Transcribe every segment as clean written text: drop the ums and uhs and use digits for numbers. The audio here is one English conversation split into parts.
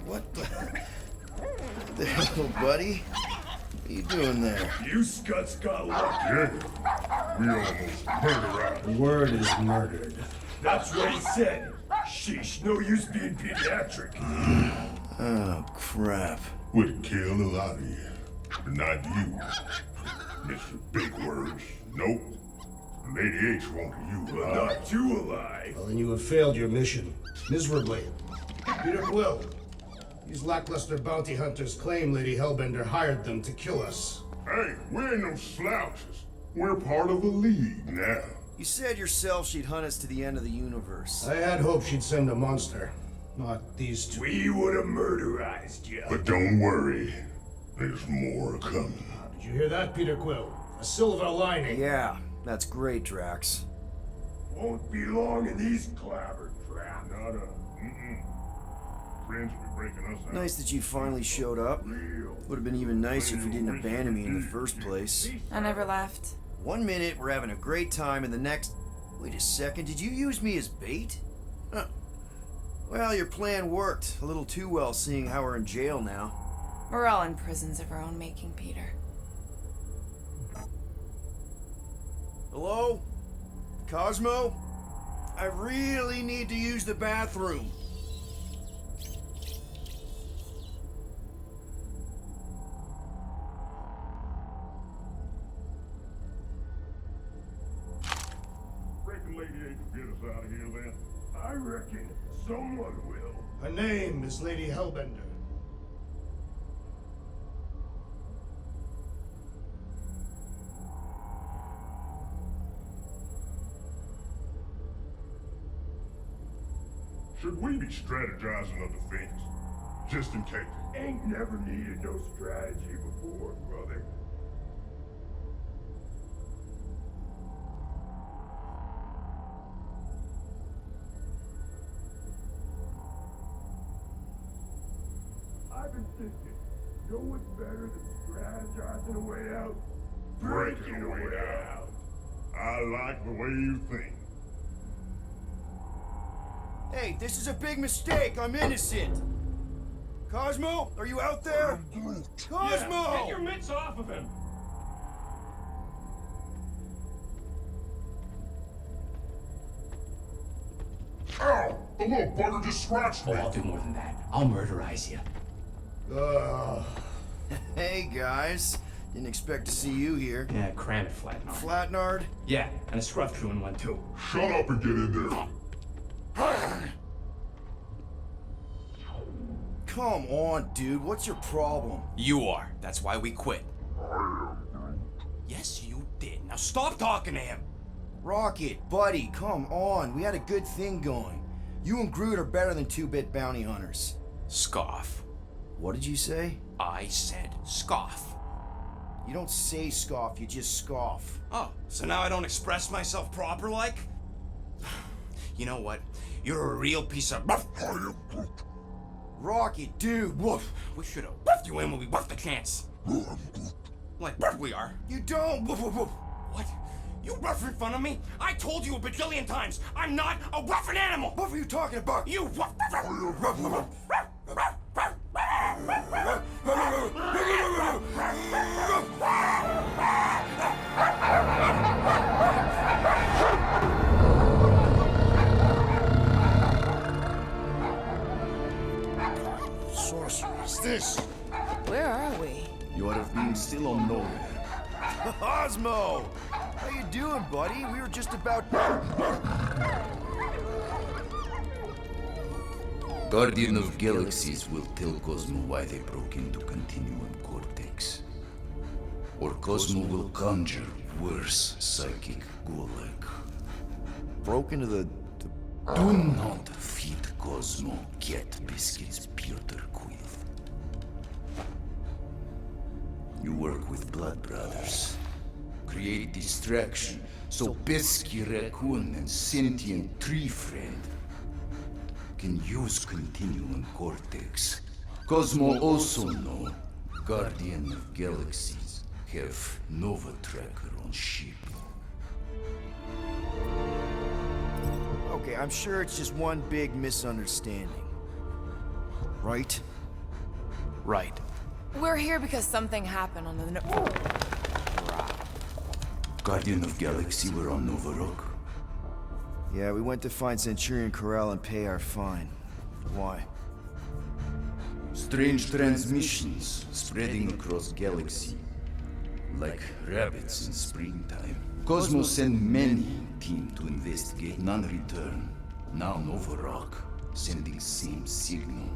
What the hell, buddy? What are you doing there? You scuts got lucky. Yeah, we almost murdered out. The word is murdered. That's what he said. Sheesh, no use being pediatric. Oh, crap. We'd kill a lot of you, but not you, Mr. Big Words. Nope. Lady H wanted you alive. Not too alive. Well, then you have failed your mission. Miserably. Peter Quill. These lackluster bounty hunters claim Lady Hellbender hired them to kill us. Hey, we ain't no slouches. We're part of a league now. You said yourself she'd hunt us to the end of the universe. I had hoped she'd send a monster, not these two. We would have murderized you. But don't worry, there's more coming. Did you hear that, Peter Quill? A silver lining. Yeah, that's great, Drax. Won't be long in these clabber traps. Not a friends will be breaking us out. Nice that you finally showed up. Would have been even nicer if you didn't abandon me in the first place. I never left. 1 minute we're having a great time, and the next... Wait a second, did you use me as bait? Huh. Well, your plan worked. A little too well, seeing how we're in jail now. We're all in prisons of our own making, Peter. Hello? Cosmo? I really need to use the bathroom. Reckon Lady H will get us out of here then. I reckon someone will. Her name is Lady Hellbender. Should we be strategizing a defense? Just in case. Ain't never needed no strategy before, brother. I've been thinking, you know what's better than strategizing a way out? Breaking a way out. I like the way you think. Hey, this is a big mistake. I'm innocent. Cosmo, are you out there? Cosmo! Get your mitts off of him! Ow! The little bugger just scratched Oh, me. I'll do more than that. I'll murderize you. Hey, guys. Didn't expect to see you here. Yeah, cram it, Flatnard. Flatnard? Yeah, and a scruff crew in one too. Shut up and get in there. Come on, dude. What's your problem? You are. That's why we quit. Yes, you did. Now stop talking to him. Rocket, buddy, come on. We had a good thing going. You and Groot are better than two-bit bounty hunters. Scoff. What did you say? I said scoff. You don't say scoff, you just scoff. Oh, so now I don't express myself proper like? You know what? You're a real piece of... Rocket, dude, woof. We should have buffed you in when we buffed the chance. Like we are. You don't. Woof, woof, woof. What? You rough in front of me? I told you a bajillion times, I'm not a roughin' animal! What are you talking about? You rough... Sorcery is this? Where are we? You would have been still on nowhere. Cosmo! How you doing, buddy? We were just about... Guardian of Galaxies will tell Cosmo why they broke into Continuum Cortex. Or Cosmo will conjure worse psychic gulag. Broke into the... Do not feed Cosmo cat biscuits, Peter Quill. You work with Blood Brothers. Create distraction so Pesky Raccoon and Sentient Tree Friend can use Continuum Cortex. Cosmo also know Guardian of Galaxies have Nova Tracker on ship. Okay, Okay, I'm sure it's just one big misunderstanding. Right? Right. We're here because something happened on the Guardian of Galaxy were on Nova Rock. Yeah, we went to find Centurion Corral and pay our fine. Why? Strange transmissions spreading across galaxy, like rabbits in springtime. Cosmos sent many team to investigate, none return. Now Nova Rock, sending same signal.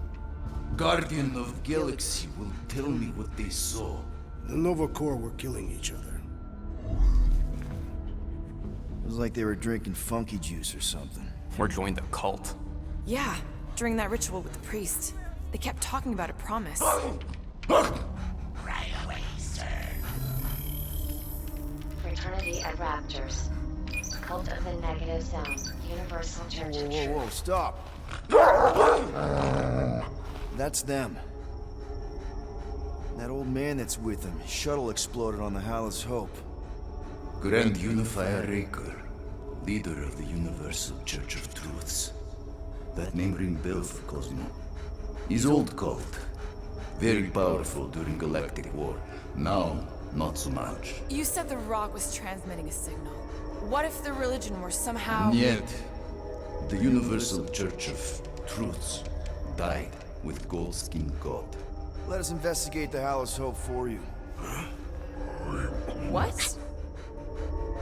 Guardian of Galaxy will tell me what they saw. The Nova Corps were killing each other. It was like they were drinking funky juice or something. Or joined the cult. Yeah, during that ritual with the priest. They kept talking about a promise. Fraternity at Raptors. Cult of the Negative Sound. Universal Church of Truth. Whoa, stop! That's them. That old man that's with them. His shuttle exploded on the Hallis Hope. Grand Unifier Raker, leader of the Universal Church of Truths. That name ring bell for Cosmo. His old cult. Very powerful during Galactic War. Now, not so much. You said the rock was transmitting a signal. What if the religion were somehow... Yet, the Universal Church of Truths died with Gold-Skinned God. Let us investigate the Hallis Hope for you. What?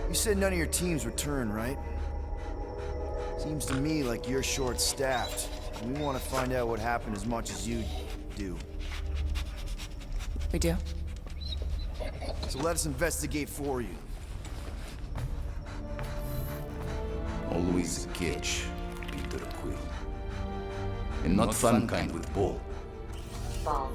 You said none of your teams returned, right? Seems to me like you're short-staffed. And we want to find out what happened as much as you do. We do? So let us investigate for you. Always a catch, Peter Quill. And not fun kind with Ball. Ball.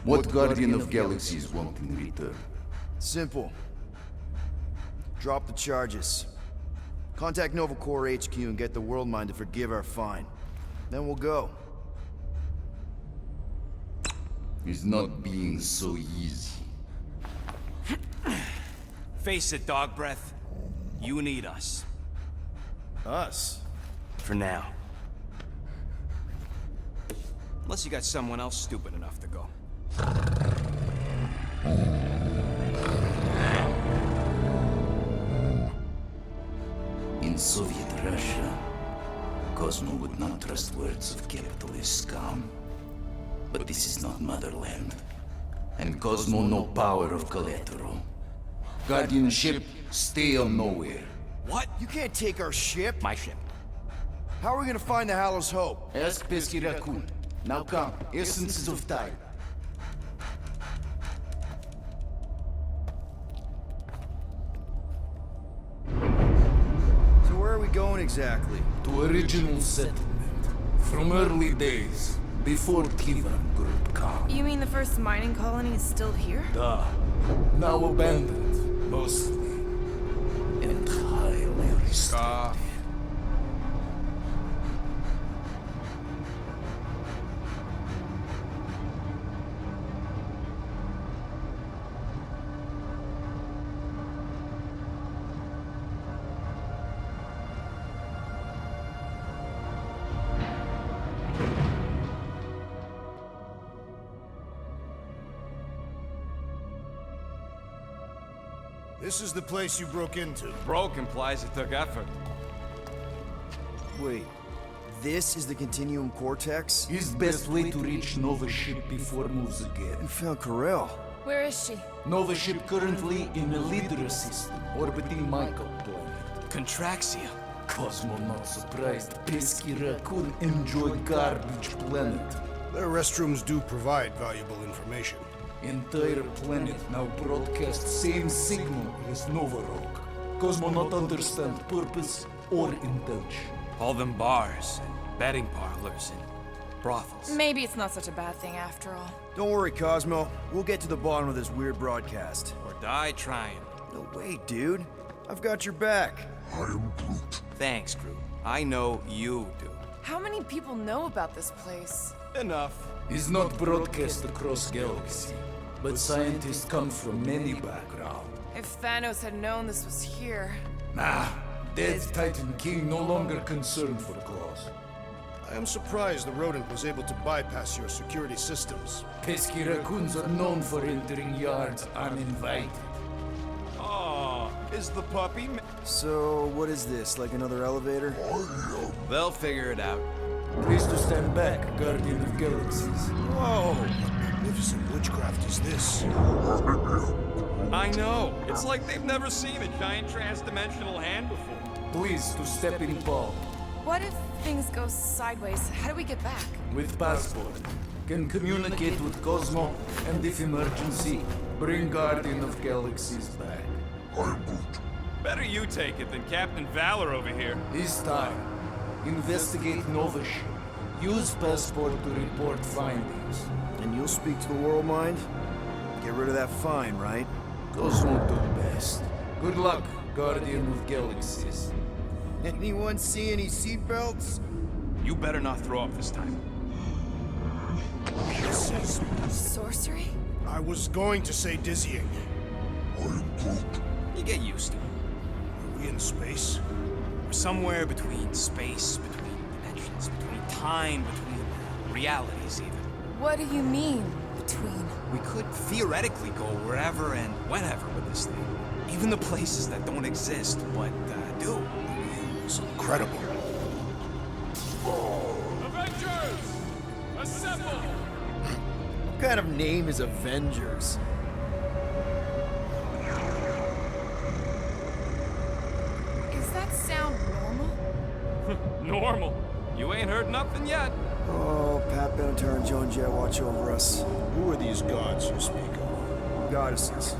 What Guardian of Galaxies want in return? Simple. Drop the charges. Contact Nova Corps HQ and get the World Mind to forgive our fine. Then we'll go. It's not being so easy. Face it, dog breath. You need us. Us? For now. Unless you got someone else stupid enough to go. In Soviet Russia, Cosmo would not trust words of capitalist scum. But this is not motherland. And Cosmo no power of collateral. Guardianship, stay on nowhere. What? You can't take our ship? My ship. How are we gonna find the Hallis Hope? Ask Pesky Raccoon. Now come, essences of time. So where are we going exactly? To original settlement. From early days, before Tivan Group come. You mean the first mining colony is still here? Duh. Now abandoned, mostly. And highly restricted. This is the place you broke into. Broke implies it took effort. Wait, this is the Continuum Cortex? Is best way to reach Nova ship before moves again. You found Corel. Where is she? Nova ship currently in a Lydra system, orbiting Michael planet. Contraxia. Cosmo not surprised. Pesky Raccoon enjoy garbage planet. Their restrooms do provide valuable information. Entire planet now broadcast same signal as Nova Rock. Cosmo not understand purpose or intention. All them bars and betting parlors and brothels. Maybe it's not such a bad thing after all. Don't worry, Cosmo. We'll get to the bottom of this weird broadcast. Or die trying. No, wait, dude. I've got your back. I am Groot. Thanks, Groot. I know you do. How many people know about this place? Enough. is not broadcast across galaxy, but scientists come from many backgrounds. If Thanos had known this was here... Nah, dead Titan King no longer concerned for cause. I am surprised the rodent was able to bypass your security systems. Pesky raccoons are known for entering yards uninvited. Oh, is the puppy? So, what is this? Like another elevator? They'll figure it out. Please to stand back, Guardian of Galaxies. Whoa! What magnificent witchcraft is this? I know. It's like they've never seen a giant trans-dimensional hand before. Please to step in palm. What if things go sideways? How do we get back? With passport. Can communicate with Cosmo, and if emergency, bring Guardian of Galaxies back. Better you take it than Captain Valor over here. This time, investigate Nova ship. Use passport to report findings. And you'll speak to the world mind? Get rid of that fine, right? Cosmo do best. Good luck, Guardian of Galaxies. Anyone see any seatbelts? You better not throw up this time. This is... Sorcery? I was going to say dizzying. You get used to it. Are we in space? We're somewhere between space, between dimensions, between time, between realities even. What do you mean, between? We could theoretically go wherever and whenever with this thing. Even the places that don't exist, but do. It's incredible. Avengers! Assemble! What kind of name is Avengers? Is that sound normal? Normal. You ain't heard nothing yet. Oh, Pat Benatar and Joan Jett watch over us. Who are these gods you speak of? Goddesses.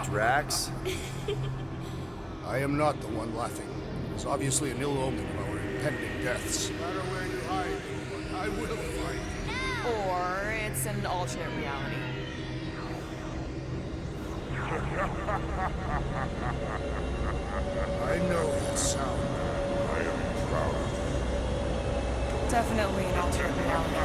Drax? I am not the one laughing. It's obviously an ill omen of our impending deaths. No matter where you hide, I will fight. Or it's an alternate reality. I know that sound. I am proud. Definitely an alternate reality.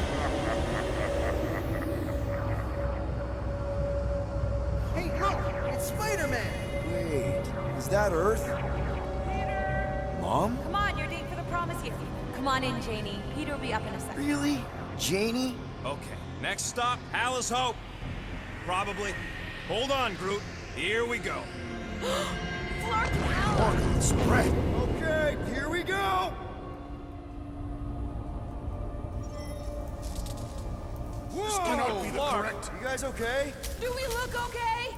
Hey, look! It's Spider-Man! Wait, is that Earth? Mom? Come on, you're late for the promise here. Come on in, Janie. Peter will be up in a second. Really? Janie? Okay, next stop, Alice Hope. Probably. Hold on, Groot. Here we go. Spread. Okay, here we go! Whoa! Cannot be the Clark, correct. you guys okay? Do we look okay?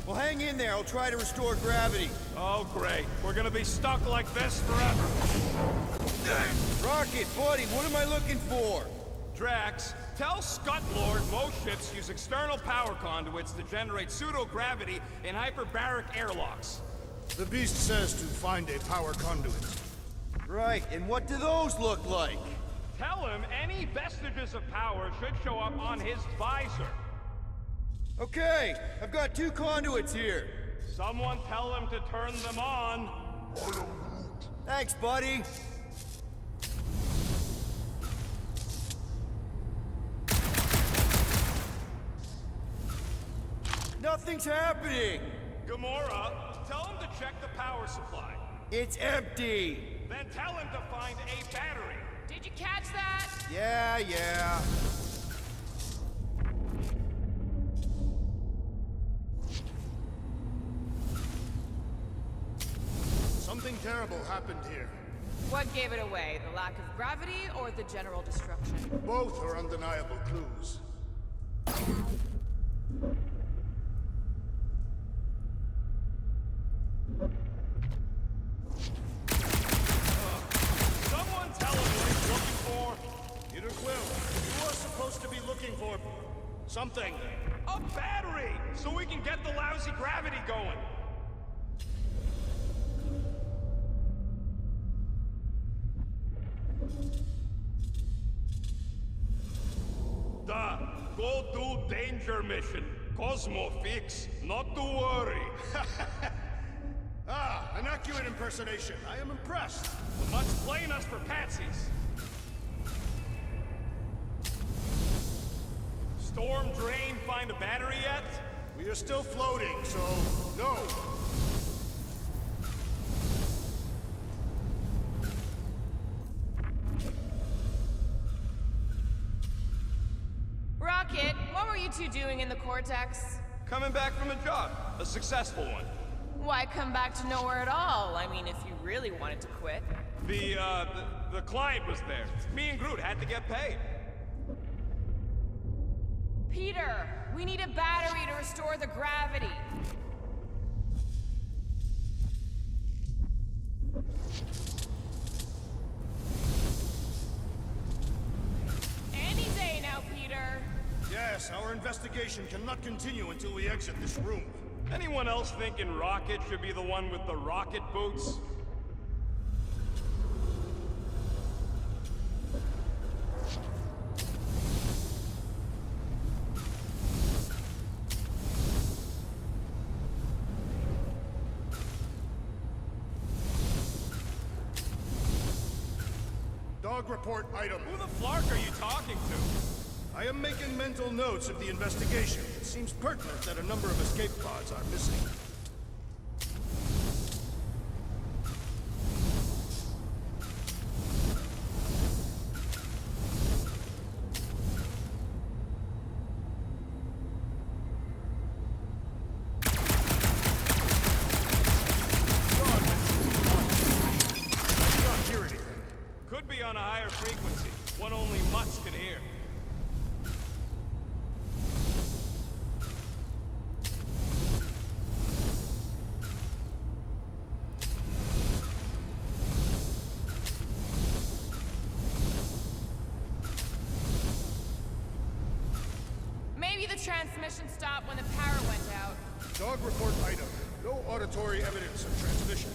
Well, hang in there. I'll try to restore gravity. Oh, great. We're gonna be stuck like this forever. Rocket, buddy, what am I looking for? Drax, tell Scut-Lord most ships use external power conduits to generate pseudo-gravity in hyperbaric airlocks. The beast says to find a power conduit. Right, and what do those look like? Tell him any vestiges of power should show up on his visor. Okay, I've got 2 conduits here. Someone tell him to turn them on. Thanks, buddy. Nothing's happening. Gamora, tell him to check the power supply. It's empty. Then tell him to find a battery. Did you catch that? Yeah. Something terrible happened here. What gave it away? The lack of gravity or the general destruction? Both are undeniable clues. Someone tell him what he's looking for. Peter Quill, you are supposed to be looking for something. A battery, so we can get the lousy gravity going. Go do danger mission. Cosmo fix, not to worry. Ah, An accurate impersonation. I am impressed. Much playing us for patsies. Storm drain find a battery yet? We are still floating, so no. Rocket, what were you two doing in the Cortex? Coming back from a job. A successful one. Why come back to nowhere at all? I mean, if you really wanted to quit. The client was there. Me and Groot had to get paid. Peter, we need a battery to restore the gravity. Any day now, Peter. Yes, our investigation cannot continue until we exit this room. Anyone else thinking Rocket should be the one with the rocket boots? Dog report item. Who the flark are you talking to? I am making mental notes of the investigation. It seems pertinent that a number of escape pods are missing. Could be on a higher frequency, one only Mutts can hear. Maybe the transmission stopped when the power went out. Dog report item. No auditory evidence of transmission.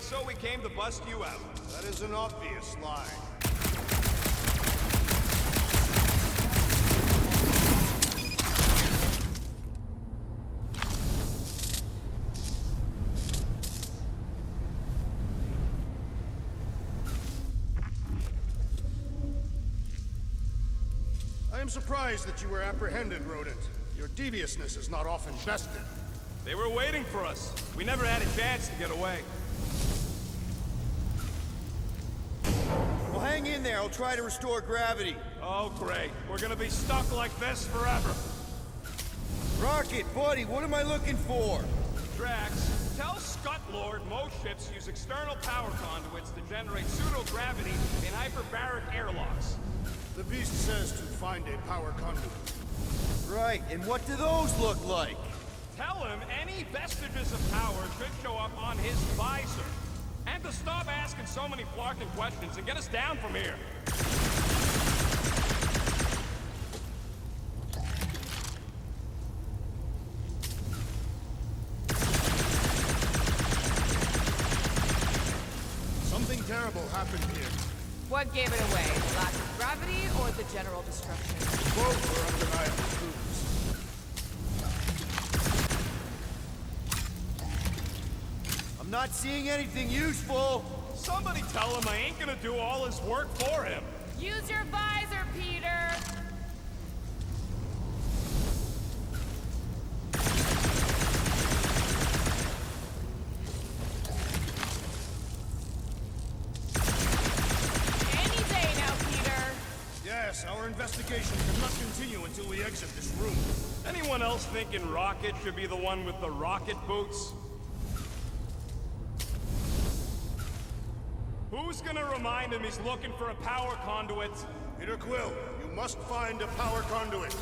So we came to bust you out. That is an obvious lie. I am surprised that you were apprehended, Rodent. Your deviousness is not often bested. They were waiting for us. We never had a chance to get away. Well, hang in there. I'll try to restore gravity. Oh, great. We're gonna be stuck like this forever. Rocket, buddy, what am I looking for? Drax, tell Scott Lord most ships use external power conduits to generate pseudo-gravity in hyperbaric airlocks. The beast says to find a power conduit. Right, and what do those look like? Tell him any vestiges of power should show up on his visor. And to stop asking so many flarking questions and get us down from here. Something terrible happened here. What gave it away? The lack of gravity or the general destruction? Both were undeniable truths. I'm not seeing anything useful. Somebody tell him I ain't gonna do all his work for him. Use your visor, Peter! Any day now, Peter! Yes, our investigation cannot continue until we exit this room. Anyone else thinking Rocket should be the one with the rocket boots? Who's gonna remind him he's looking for a power conduit? Peter Quill, you must find a power conduit.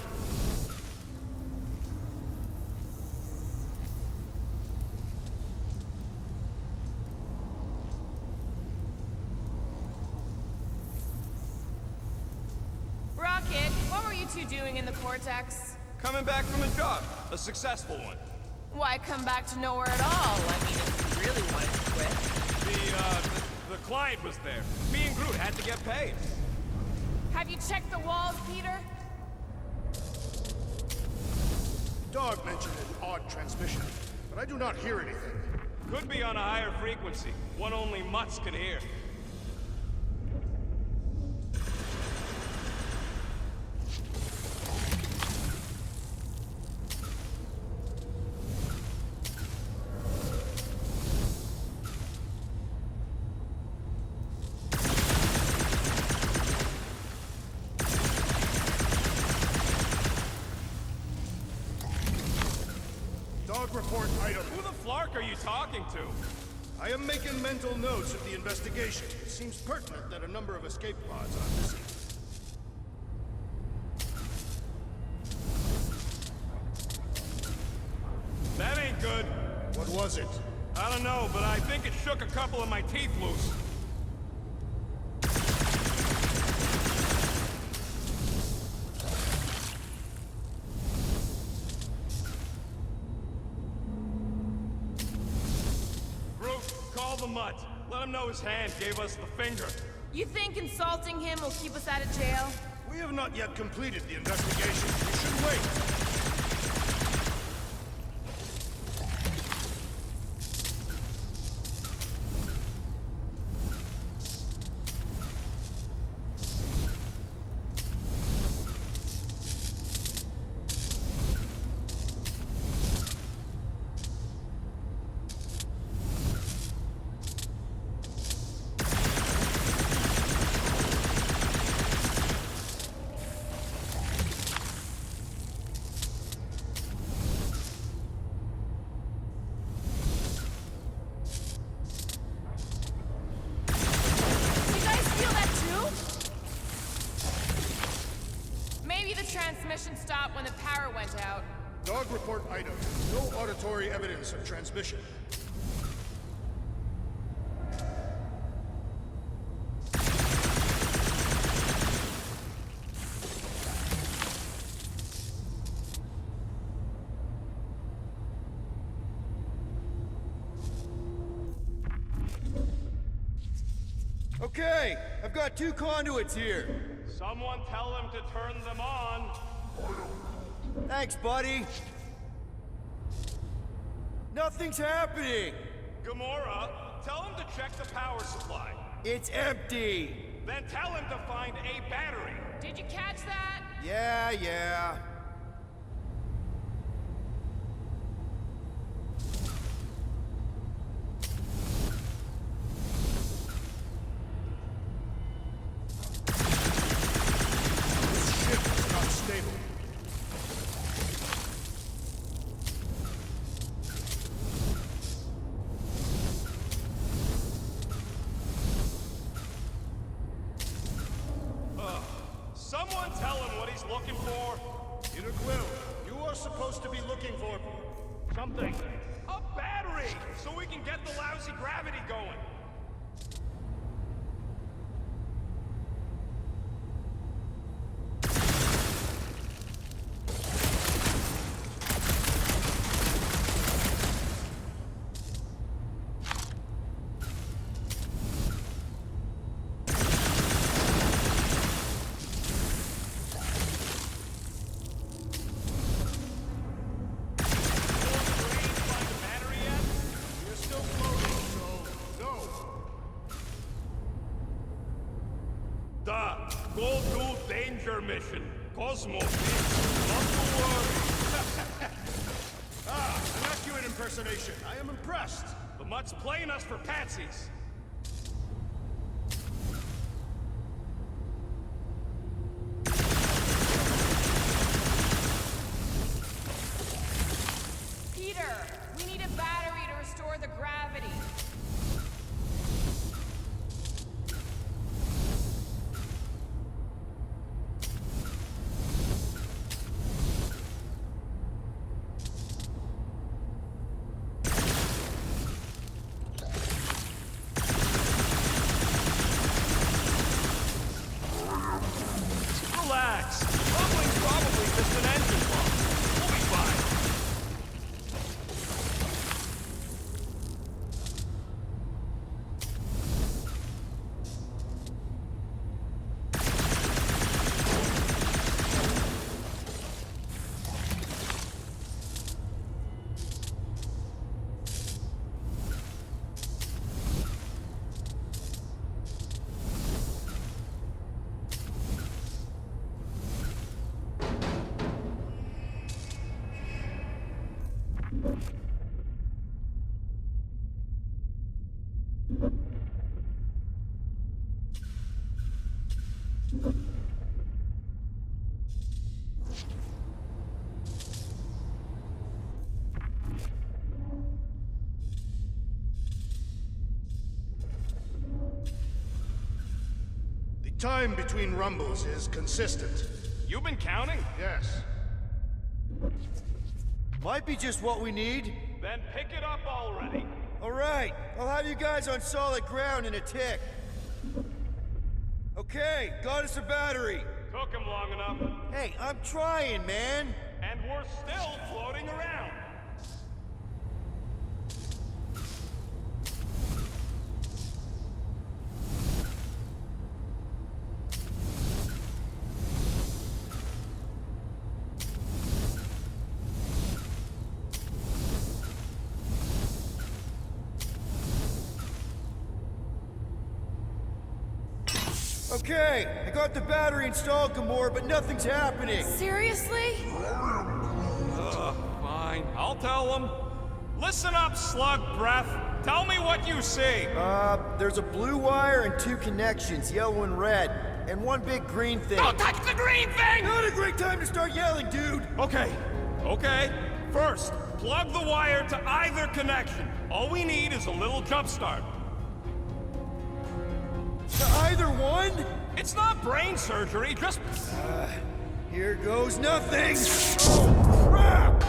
Rocket, what were you two doing in the Cortex? Coming back from a job, a successful one. Why come back to nowhere at all? I mean, if you really wanted to quit. The client was there. Me and Groot had to get paid. Have you checked the walls, Peter? Dog mentioned an odd transmission, but I do not hear anything. Could be on a higher frequency, one only mutts can hear. Dog report item. Who the flark are you talking to? I am making mental notes of the investigation. It seems pertinent that a number of escape pods are missing. That ain't good. What was it? I don't know, but I think it shook a couple of my teeth loose. Call the mutt. Let him know his hand gave us the finger. You think insulting him will keep us out of jail? We have not yet completed the investigation. We should wait. Transmission stopped when the power went out. Dog report item. No auditory evidence of transmission. Okay, I've got 2 conduits here. Someone tell him to turn them on. Thanks, buddy. Nothing's happening. Gamora, tell him to check the power supply. It's empty. Then tell him to find a battery. Did you catch that? Yeah. Someone tell him what he's looking for. Peter Quill, you are supposed to be looking for something. A battery, so we can get the lousy gravity going. Go to danger mission. Cosmos is not to worry. An accurate impersonation. I am impressed. The mutt's playing us for patsies. Peter, we need a battery to restore the gravity. Relax. Rumbling's just an engine block. We'll be fine. The time between rumbles is consistent. You've been counting? Yes. Might be just what we need. Then pick it up already. All right, I'll have you guys on solid ground in a tick. Okay, got us a battery. Took him long enough. Hey, I'm trying, man. And we're still floating around. Okay, I got the battery installed, Gamora, but nothing's happening. Seriously? Fine. I'll tell them. Listen up, slug breath. Tell me what you see. There's a blue wire and two connections, yellow and red, and one big green thing. Don't touch the green thing! Not a great time to start yelling, dude. Okay. First, plug the wire to either connection. All we need is a little jump start. To either one? It's not brain surgery, just... Here goes nothing. Oh, crap!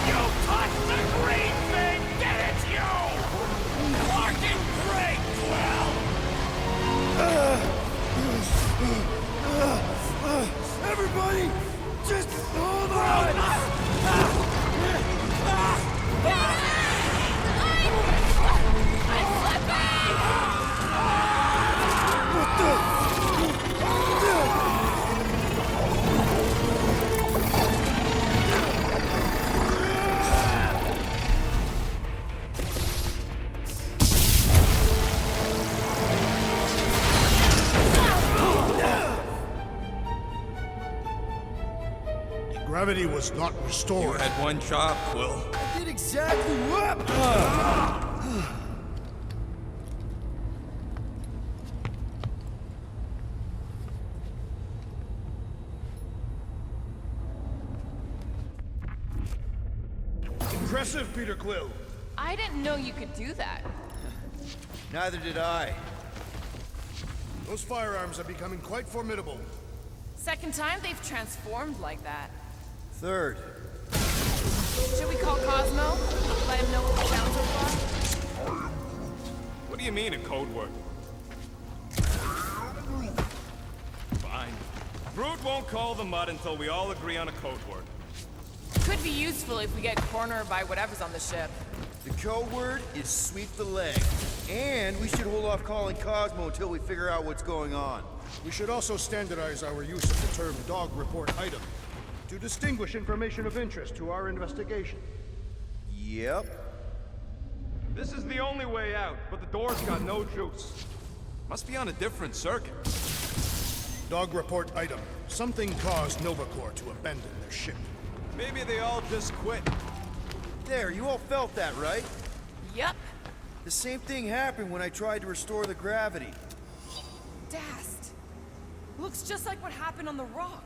You touched the green thing! Get it, you! Fucking great, Quill! Everybody, just hold on! Gravity was not You restored. had one job, Quill. I did exactly what? Impressive, Peter Quill. I didn't know you could do that. Neither did I. Those firearms are becoming quite formidable. Second time they've transformed like that. Third. Should we call Cosmo? Let him know what we found so far? What do you mean, a code word? Fine. Brute won't call the mud until we all agree on a code word. Could be useful if we get cornered by whatever's on the ship. The code word is sweep the leg. And we should hold off calling Cosmo until we figure out what's going on. We should also standardize our use of the term dog report item to distinguish information of interest to our investigation. Yep. This is the only way out, but the door's got no juice. Must be on a different circuit. Dog report item. Something caused Nova Corps to abandon their ship. Maybe they all just quit. There, you all felt that, right? Yup. The same thing happened when I tried to restore the gravity. Dast. Looks just like what happened on the rock.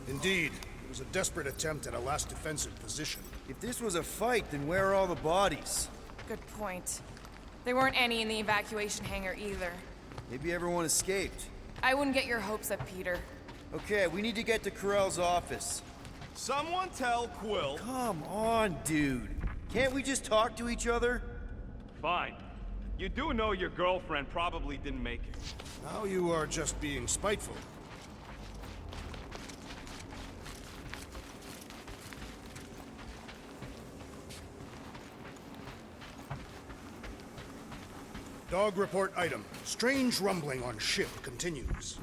Indeed, it was a desperate attempt at a last defensive position. If this was a fight, then where are all the bodies? Good point. There weren't any in the evacuation hangar either. Maybe everyone escaped. I wouldn't get your hopes up, Peter. Okay, we need to get to Carell's office. Someone tell Quill. Come on, dude. Can't we just talk to each other? Fine. You do know your girlfriend probably didn't make it. Now you are just being spiteful. Dog report item. Strange rumbling on ship continues.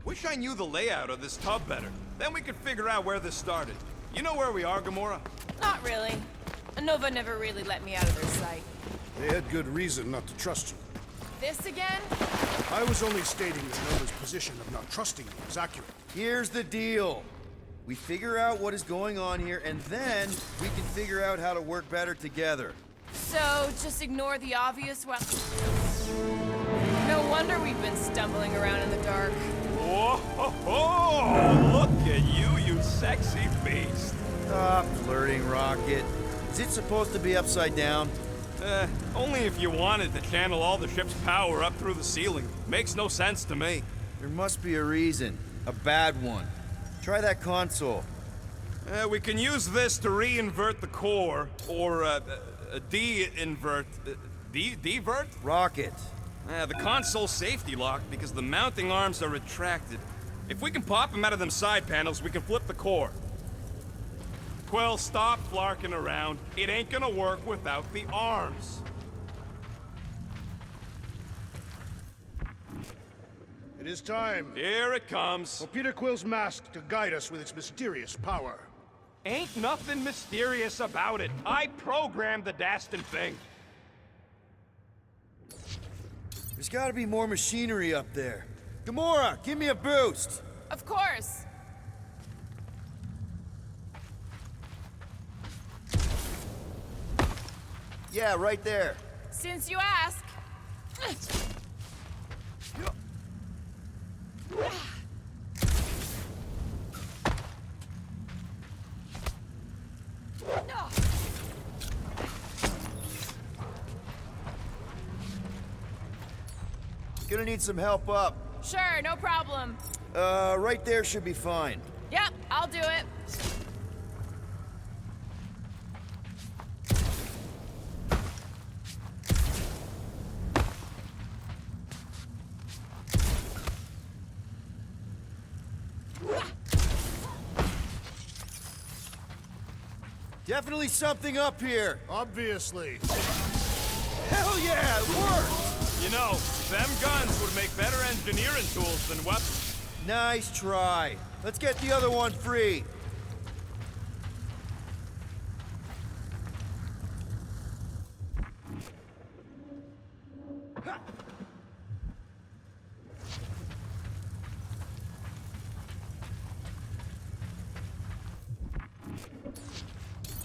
Wish I knew the layout of this tub better. Then we could figure out where this started. You know where we are, Gamora? Not really. Nova never really let me out of their sight. They had good reason not to trust you. This again? I was only stating that Nova's position of not trusting you is accurate. Here's the deal. We figure out what is going on here, and then we can figure out how to work better together. So, just ignore the obvious well. No wonder we've been stumbling around in the dark. Whoa, look at you, you sexy beast. Stop flirting, Rocket. Is it supposed to be upside down? Only if you wanted to channel all the ship's power up through the ceiling. Makes no sense to me. There must be a reason. A bad one. Try that console. We can use this to re-invert the core, or de-invert... Devert? Rocket. The console's safety locked because the mounting arms are retracted. If we can pop them out of them side panels, we can flip the core. Quill, stop flarking around. It ain't gonna work without the arms. It is time Here it comes. for Peter Quill's mask to guide us with its mysterious power. Ain't nothing mysterious about it. I programmed the dastin' thing. There's gotta be more machinery up there. Gamora, give me a boost! Of course. Yeah, right there. Since you ask. Gonna need some help up. Sure, no problem. Right there should be fine. Yep, I'll do it. Definitely something up here. Obviously. Hell yeah, it worked! You know, them guns would make better engineering tools than weapons. Nice try. Let's get the other one free.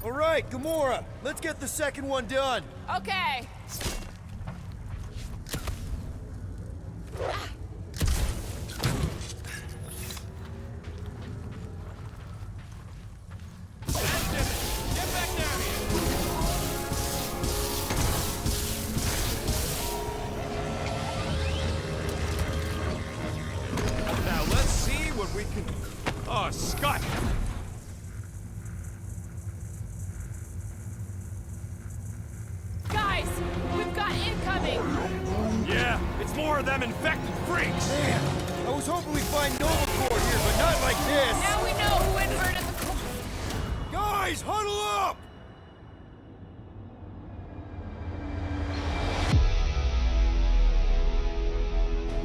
All right, Gamora, let's get the second one done. Okay. Get back down here. Now let's see what we can... Oh, Scott! Guys, we've got incoming. Yeah, it's more of them infected freaks. Man, I was hoping we'd find Nova Corps here, but not like this. Now we know who inverted the core. Guys, huddle up!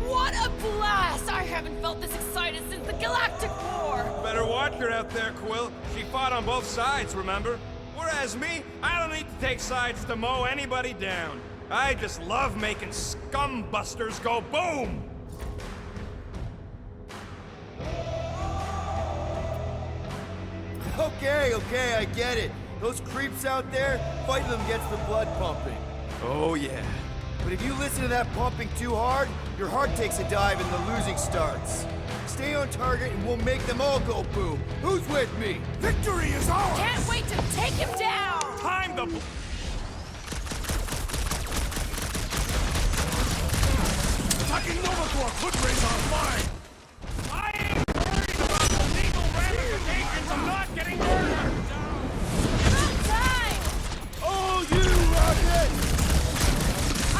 What a blast! I haven't felt this excited since the Galactic War. Better watch her out there, Quill. She fought on both sides, remember? Whereas me, I don't need to take sides to mow anybody down. I just love making scumbusters go boom! Okay, I get it. Those creeps out there, fighting them gets the blood pumping. Oh, yeah. But if you listen to that pumping too hard, your heart takes a dive and the losing starts. Stay on target and we'll make them all go boom. Who's with me? Victory is ours! Can't wait to take him down! Time to... Attacking Nova Corps could raise our flag! I ain't worried about the legal ramifications of not getting murdered! Good time! Oh, you, Rocket! I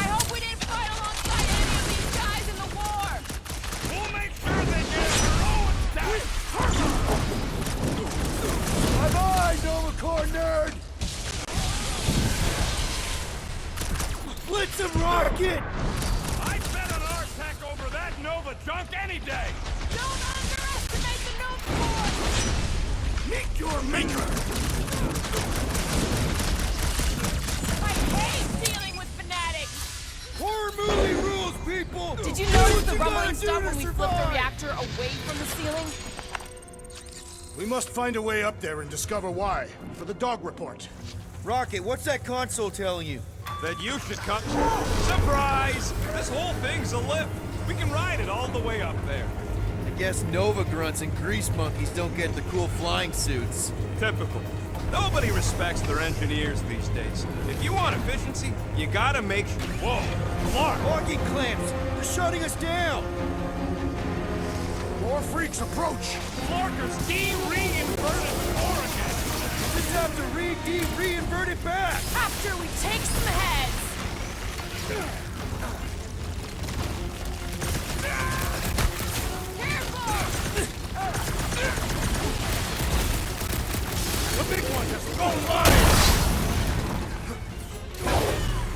Blitz him, Rocket! I'd bet on our tech over that Nova junk any day! Don't underestimate the Nova Corps! Meet your maker! I hate dealing with fanatics! Horror movie rules, people! Did you notice the rumbling stuff when we flipped the reactor away from the ceiling? We must find a way up there and discover why. For the dog report. Rocket, what's that console telling you? That you should cut. Surprise! This whole thing's a lift. We can ride it all the way up there. I guess Nova grunts and grease monkeys don't get the cool flying suits. Typical. Nobody respects their engineers these days. If you want efficiency, you gotta make sure. Whoa, Clark! Parking clamps! They're shutting us down! More freaks approach! Clarkers de-reinverted the core again. Just have to reinvert it back! After we take some heads! The big one has gone live!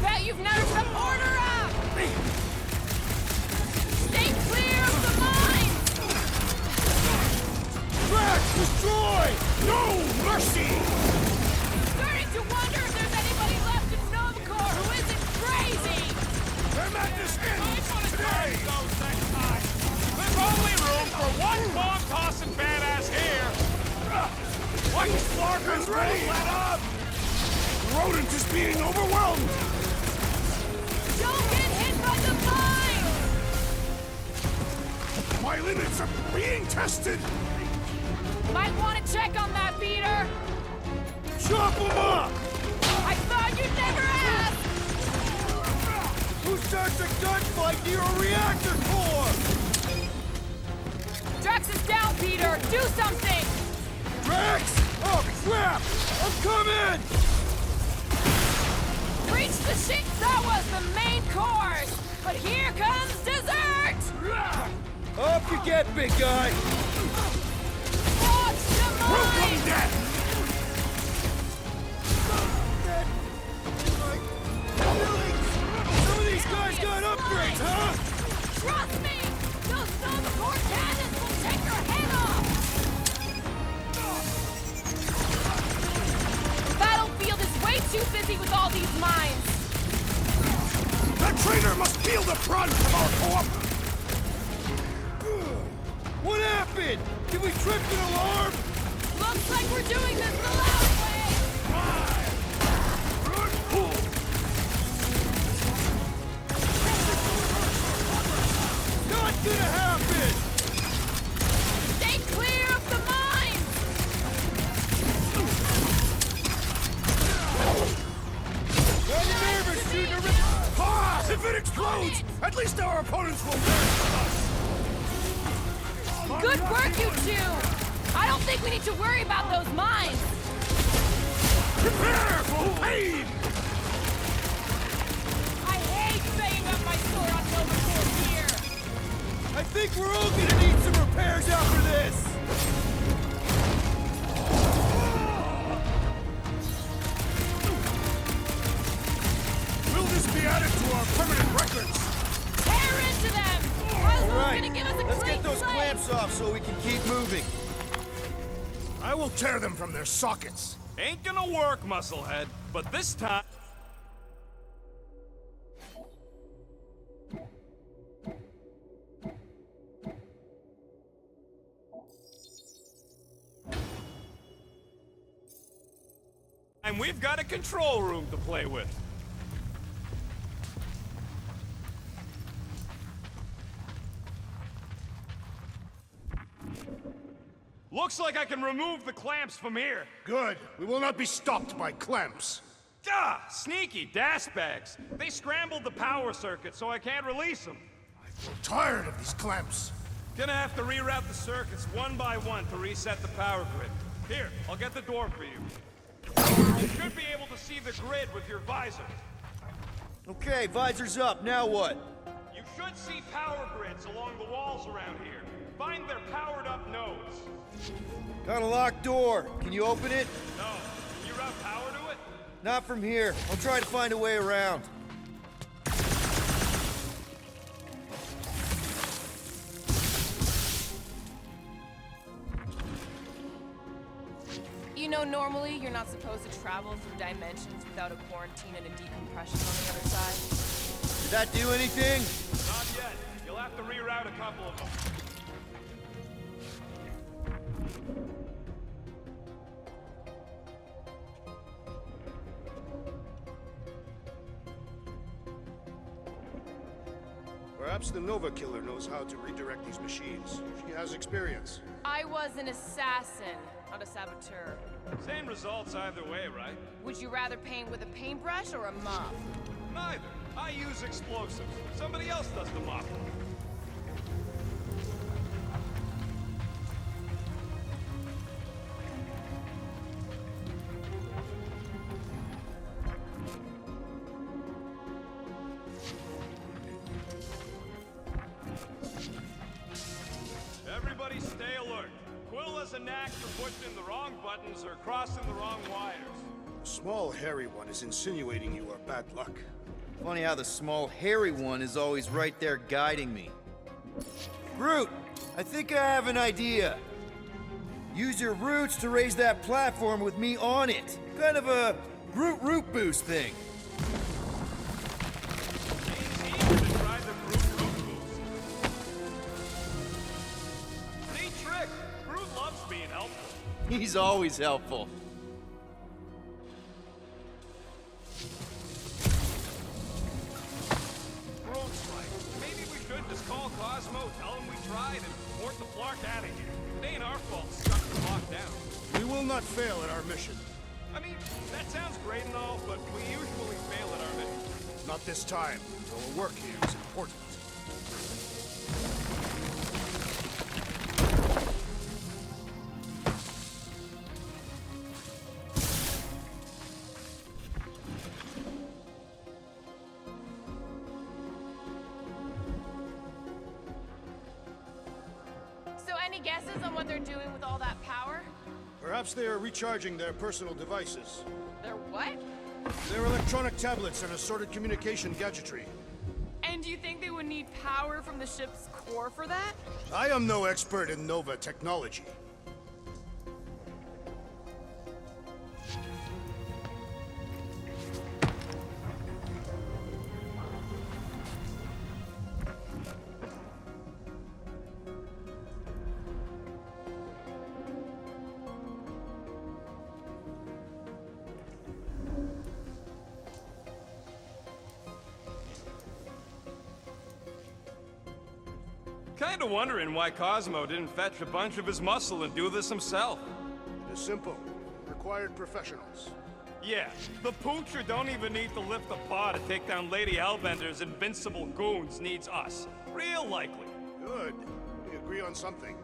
Bet you've never come order up! Stay clear of the mines! Track! Destroy! No mercy! Starting to wonder if there's anybody left in Nova Corps who isn't crazy! Their madness ends today! There's only room for one bomb-tossing badass here! Watch Clarkers ready! Let up! Rodent is being overwhelmed! Don't get hit by the mine! My limits are being tested! Might want to check on that, Peter! Chop them up! I thought you'd never ask! Who starts a gunfight near a reactor core? Drax is down, Peter! Do something! Drax! Oh, crap! I'm coming! Preach the shit! That was the main course! But here comes dessert! Up you get, big guy! Watch the mine! Dead! Some of these guys got upgrades, huh? Trust me! Those Nova Corps cannons will take your head off! The battlefield is way too busy with all these mines! The traitor must feel the brunt of our co-op! What happened? Did we trip an alarm? Looks like we're doing this the loud way! Not gonna happen! Stay clear of the mines! I'm nervous, Junior! Ah! If it explodes, at least our opponents will learn us! Good work, you two! I don't think we need to worry about those mines! Prepare for pain! I hate banging up my sword on Nova Corps here! I think we're all gonna need some repairs after this! Will this be added to our permanent records? Tear into them! Oswald's Right, gonna give us a let's clean get those slate. clamps off so we can keep moving. I will tear them from their sockets. Ain't gonna work, musclehead. But this time... And we've got a control room to play with. Looks like I can remove the clamps from here. Good. We will not be stopped by clamps. Ah, sneaky das bags. They scrambled the power circuit, so I can't release them. I'm tired of these clamps. Gonna have to reroute the circuits one by one to reset the power grid. Here, I'll get the door for you. You should be able to see the grid with your visor. Okay, visor's up, now what? You should see power grids along the walls around here. Find their powered-up nodes. Got a locked door. Can you open it? No. Can you route power to it? Not from here. I'll try to find a way around. You know, normally you're not supposed to travel through dimensions without a quarantine and a decompression on the other side. Did that do anything? Not yet. You'll have to reroute a couple of them. Perhaps the Nova Killer knows how to redirect these machines. She has experience. I was an assassin, not a saboteur. Same results either way, right? Would you rather paint with a paintbrush or a mop? Neither. I use explosives. Somebody else does the mopping. Everybody stay alert. Quill has a knack for pushing the wrong buttons or crossing the wrong wires. The small, hairy one is insinuating you are bad luck. Funny how the small, hairy one is always right there guiding me. Groot, I think I have an idea. Use your roots to raise that platform with me on it. Kind of a Groot root boost thing. It's easier to try the Groot root boost. Neat trick. Groot loves being helpful. He's always helpful. Groot's right. Maybe we should just call Cosmo, tell him we tried, and port the Flark out of here. It ain't our fault stuck the clock down. We will not fail at our mission. I mean, that sounds great and all, but we usually fail at our mission. Not this time. Our work here is important. So any guesses on what they're doing with all that power? Perhaps they are recharging their personal devices. They're what? Their electronic tablets and assorted communication gadgetry. And do you think they would need power from the ship's core for that? I am no expert in Nova technology. Kinda wondering why Cosmo didn't fetch a bunch of his muscle and do this himself. It is simple. Required professionals. Yeah, the poocher don't even need to lift a paw to take down Lady Hellbender's invincible goons needs us. Real likely. Good. We agree on something.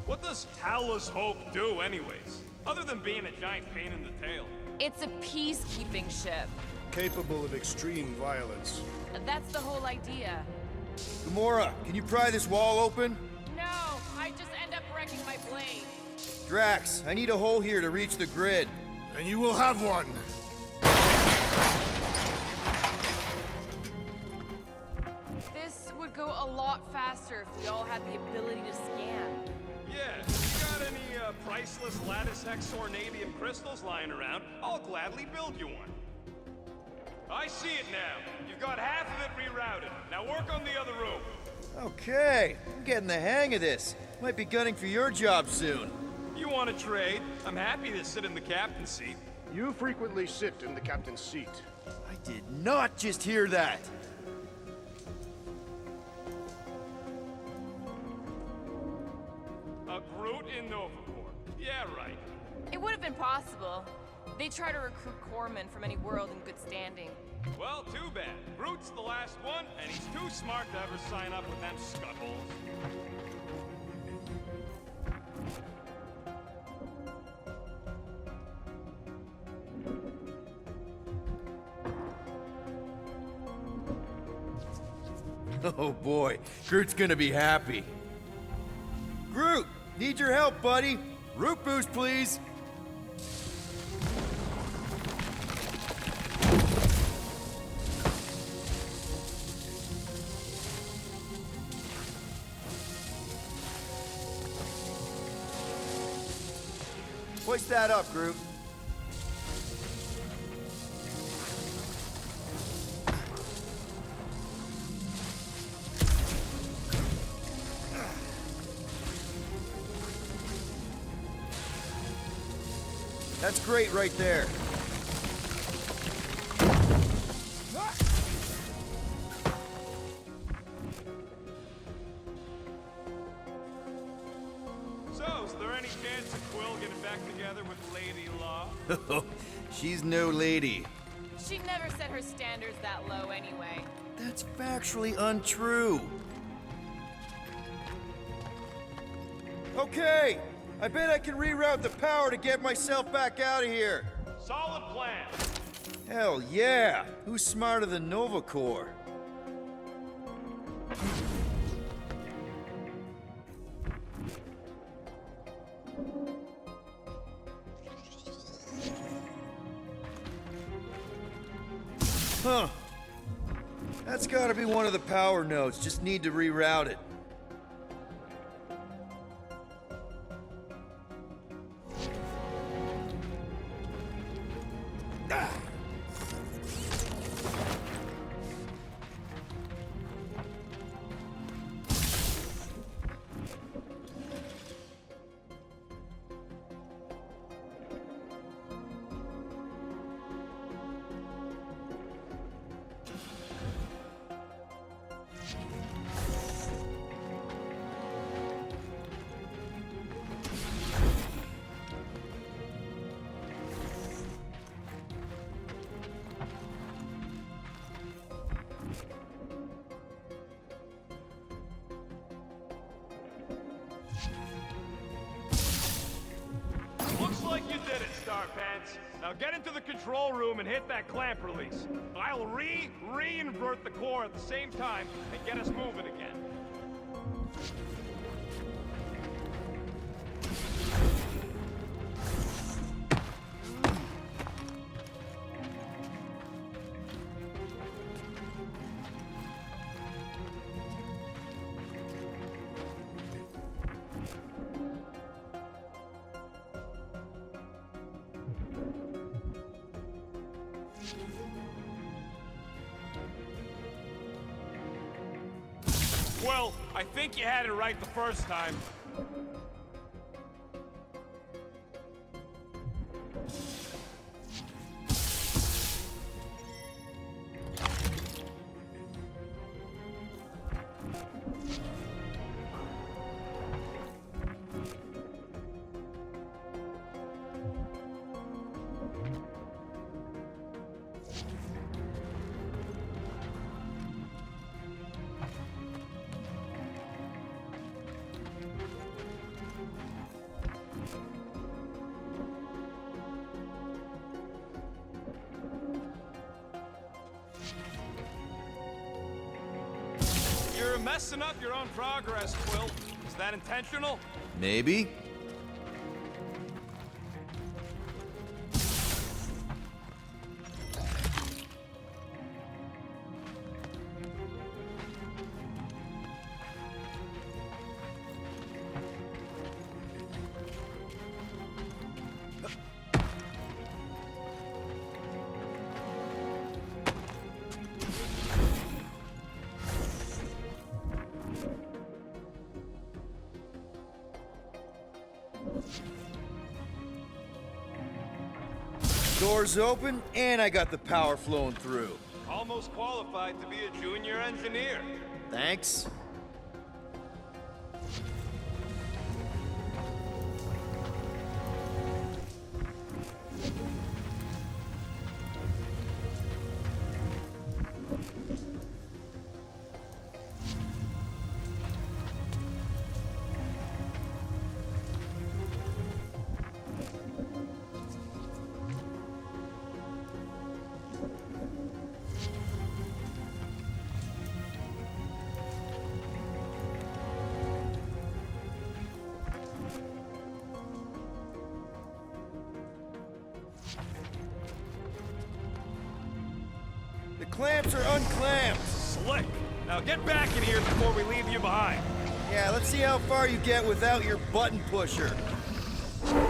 What does Talos Hope do anyways? Other than being a giant pain in the tail. It's a peacekeeping ship. Capable of extreme violence. That's the whole idea. Gamora, can you pry this wall open? No, I just end up wrecking my blade. Drax, I need a hole here to reach the grid. And you will have one. This would go a lot faster if we all had the ability to scan. Yeah, you got any priceless lattice hex ornadium crystals lying around, I'll gladly build you one. I see it now. You've got half of it rerouted. Now work on the other room. Okay, I'm getting the hang of this. Might be gunning for your job soon. You want to trade? I'm happy to sit in the captain's seat. You frequently sit in the captain's seat. I did not just hear that. A Groot in Novacorp. Yeah, right. It would have been possible. They try to recruit corpsmen from any world in good standing. Well, too bad. Groot's the last one, and he's too smart to ever sign up with them scuttles. Oh boy, Groot's gonna be happy. Groot, need your help, buddy. Root boost, please. Hoist that up, Groot. That's great right there. So, is there any chance of Quill getting back together with Lady Law? She's no lady. She never set her standards that low anyway. That's factually untrue. Okay, I bet I can reroute the power to get myself back out of here. Solid plan. Hell yeah! Who's smarter than Nova Corps? Huh. That's gotta be one of the power nodes. Just need to reroute it. Looks like you did it, Starpants. Now get into the control room and hit that clamp release. I'll re-invert the core at the same time and get us moving again. Well, I think you had it right the first time. You're messing up your own progress, Quill. Is that intentional? Maybe. Doors open, and I got the power flowing through. Almost qualified to be a junior engineer. Thanks. The clamps are unclamped. Slick. Now get back in here before we leave you behind. Yeah, let's see how far you get without your button pusher.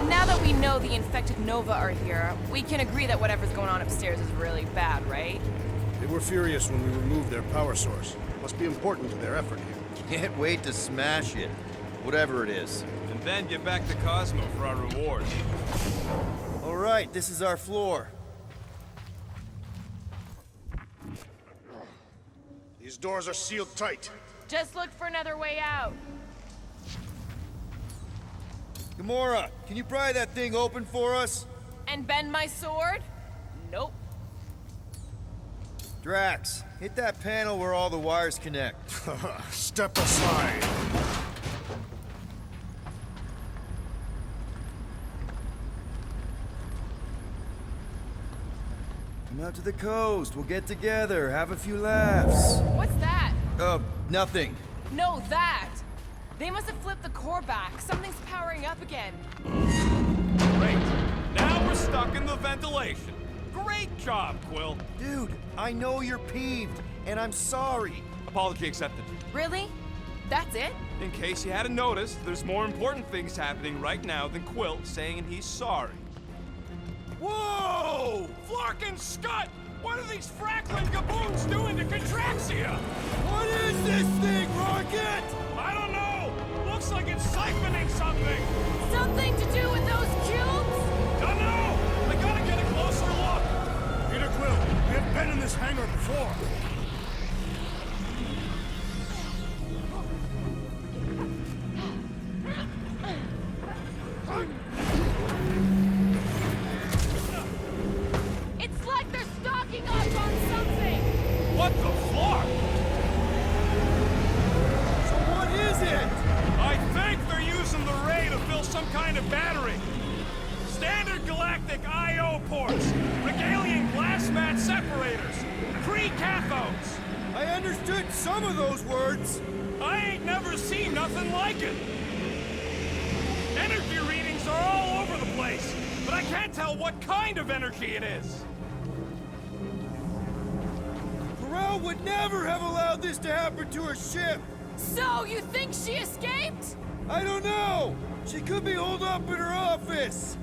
Now that we know the infected Nova are here, we can agree that whatever's going on upstairs is really bad, right? They were furious when we removed their power source. Must be important to their effort here. Can't wait to smash it. Whatever it is. And then get back to Cosmo for our reward. All right, this is our floor. These doors are sealed tight. Just look for another way out. Gamora, can you pry that thing open for us? And bend my sword? Nope. Drax, hit that panel where all the wires connect. Step aside. Come out to the coast. We'll get together, have a few laughs. What's that? Nothing. No, that! They must have flipped the core back. Something's powering up again. Great. Now we're stuck in the ventilation. Great job, Quill. Dude, I know you're peeved, and I'm sorry. Apology accepted. Really? That's it? In case you hadn't noticed, there's more important things happening right now than Quill saying he's sorry. Whoa! Flark and Scott! What are these Franklin gaboons doing to Contraxia? What is this thing, Rocket? I don't know! Looks like it's siphoning something! Something to do with those cubes? Don't know! I gotta get a closer look! Peter Quill, we have been in this hangar before. It's like they're stocking up on something! What the fuck? So what is it? I think they're using the ray to fill some kind of battery. Standard galactic I.O. ports, Regalian glass mat separators, pre-cathodes. I understood some of those words. I ain't never seen nothing like it. Energy readings are all over the place, but I can't tell what kind of energy it is. Corral would never have allowed this to happen to her ship. So, you think she escaped? I don't know. She could be holed up in her office.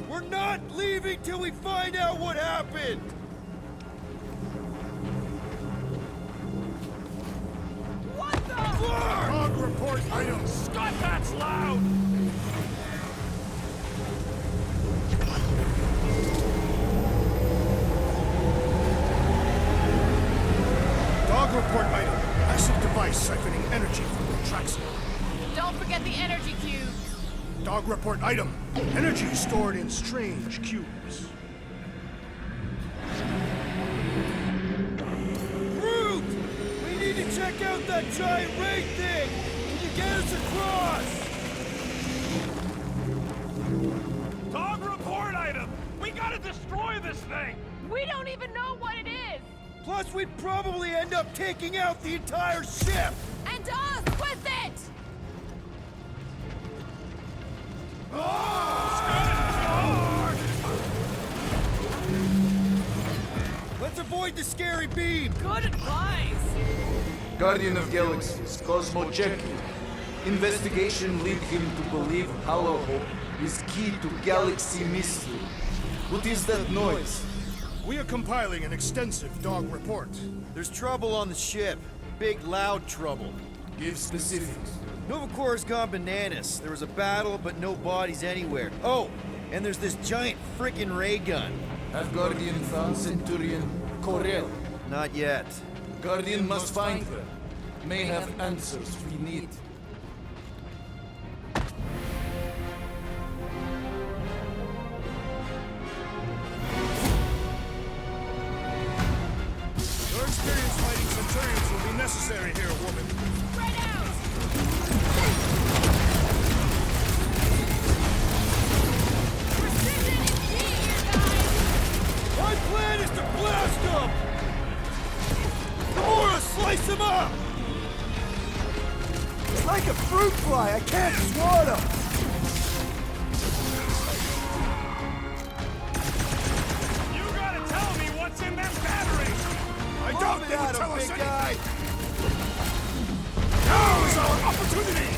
We're not leaving till we find out what happened. What the? Flark! Log report item. Scott, that's loud! Dog report item. Passive device siphoning energy from Contraxia. Don't forget the energy cube. Dog report item. Energy stored in strange cubes. Groot! We need to check out that giant ray thing! Can you get us across? Dog report item! We gotta destroy this thing! We don't even know what it is! Plus, we'd probably end up taking out the entire ship! And us with it! Let's avoid the scary beam! Good advice! Guardian of Galaxies, Cosmo checking. Investigation lead him to believe Hollow Hope is key to galaxy mystery. What is that noise? We are compiling an extensive dog report. There's trouble on the ship. Big, loud trouble. Give specifics. Nova Corps gone bananas. There was a battle, but no bodies anywhere. Oh, and there's this giant frickin' ray gun. Have Guardian found Centurion Corel? Not yet. Guardian must find her. May have answers we need. Your experience fighting Centurions will be necessary here, woman. Spread out! Precision is key here, guys! My plan is to blast them! Gamora, slice them up! It's like a fruit fly. I can't swat them! You gotta tell me what's in doubt they would Got tell him, us big anything. guy. Now is our opportunity!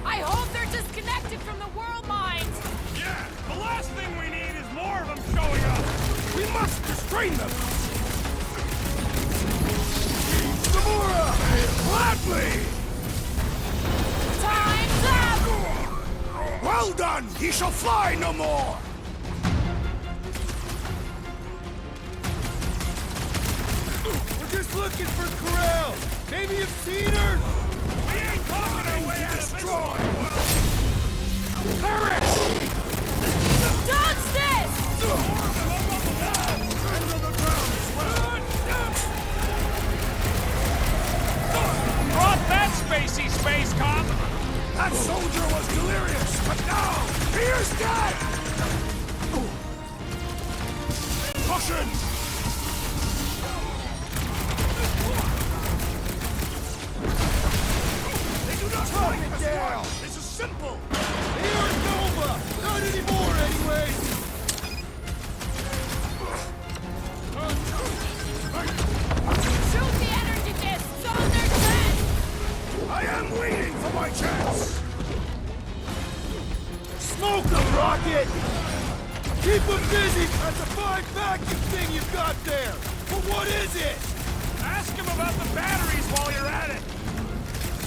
I hope they're disconnected from the world mines. Yeah, the last thing we need is more of them showing up. We must restrain them! Gamora! Gladly! Time's up! Well done! He shall fly no more! We're just looking for Corel. Maybe you've seen her. We ain't talking our way out of this. Destroy! Perish! Dodge this! Drop that spacey space cop! That soldier was delirious, but now he is dead! Caution! They do not Chop like it this down. one! This is simple! They aren't Nova. Not anymore, anyways. Shoot the energy discs on their chest! I am waiting for my chance! Smoke them, Rocket. Keep them busy. That's a fine vacuum thing you've got there. But what is it? Ask him about the batteries while you're at it.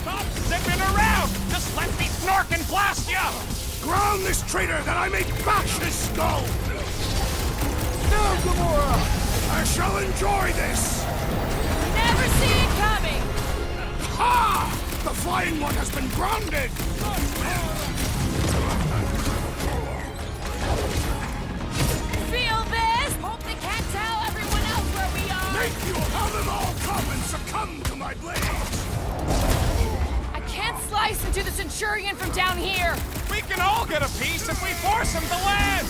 Stop zipping around! Just let me snork and blast ya! Ground this traitor that I may bash his skull! No, Gamora. I shall enjoy this! Never see it coming! Ha! The flying one has been grounded! Feel this? Hope they can't tell everyone else where we are! Make you have them all come and succumb to my blades! I can't slice into the Centurion from down here! We can all get a piece if we force him to land!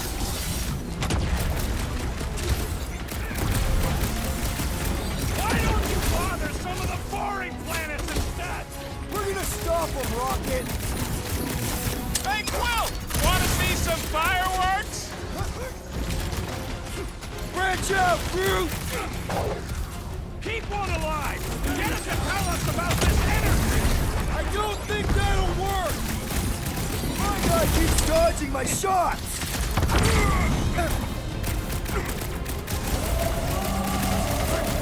Why don't you bother some of the boring planets instead? We're gonna stop them, Rocket. Hey, Quill! Wanna see some fireworks? Branch out, Groot. Keep one alive! Get him to tell us about this energy! I don't think that'll work. My guy keeps dodging my shots.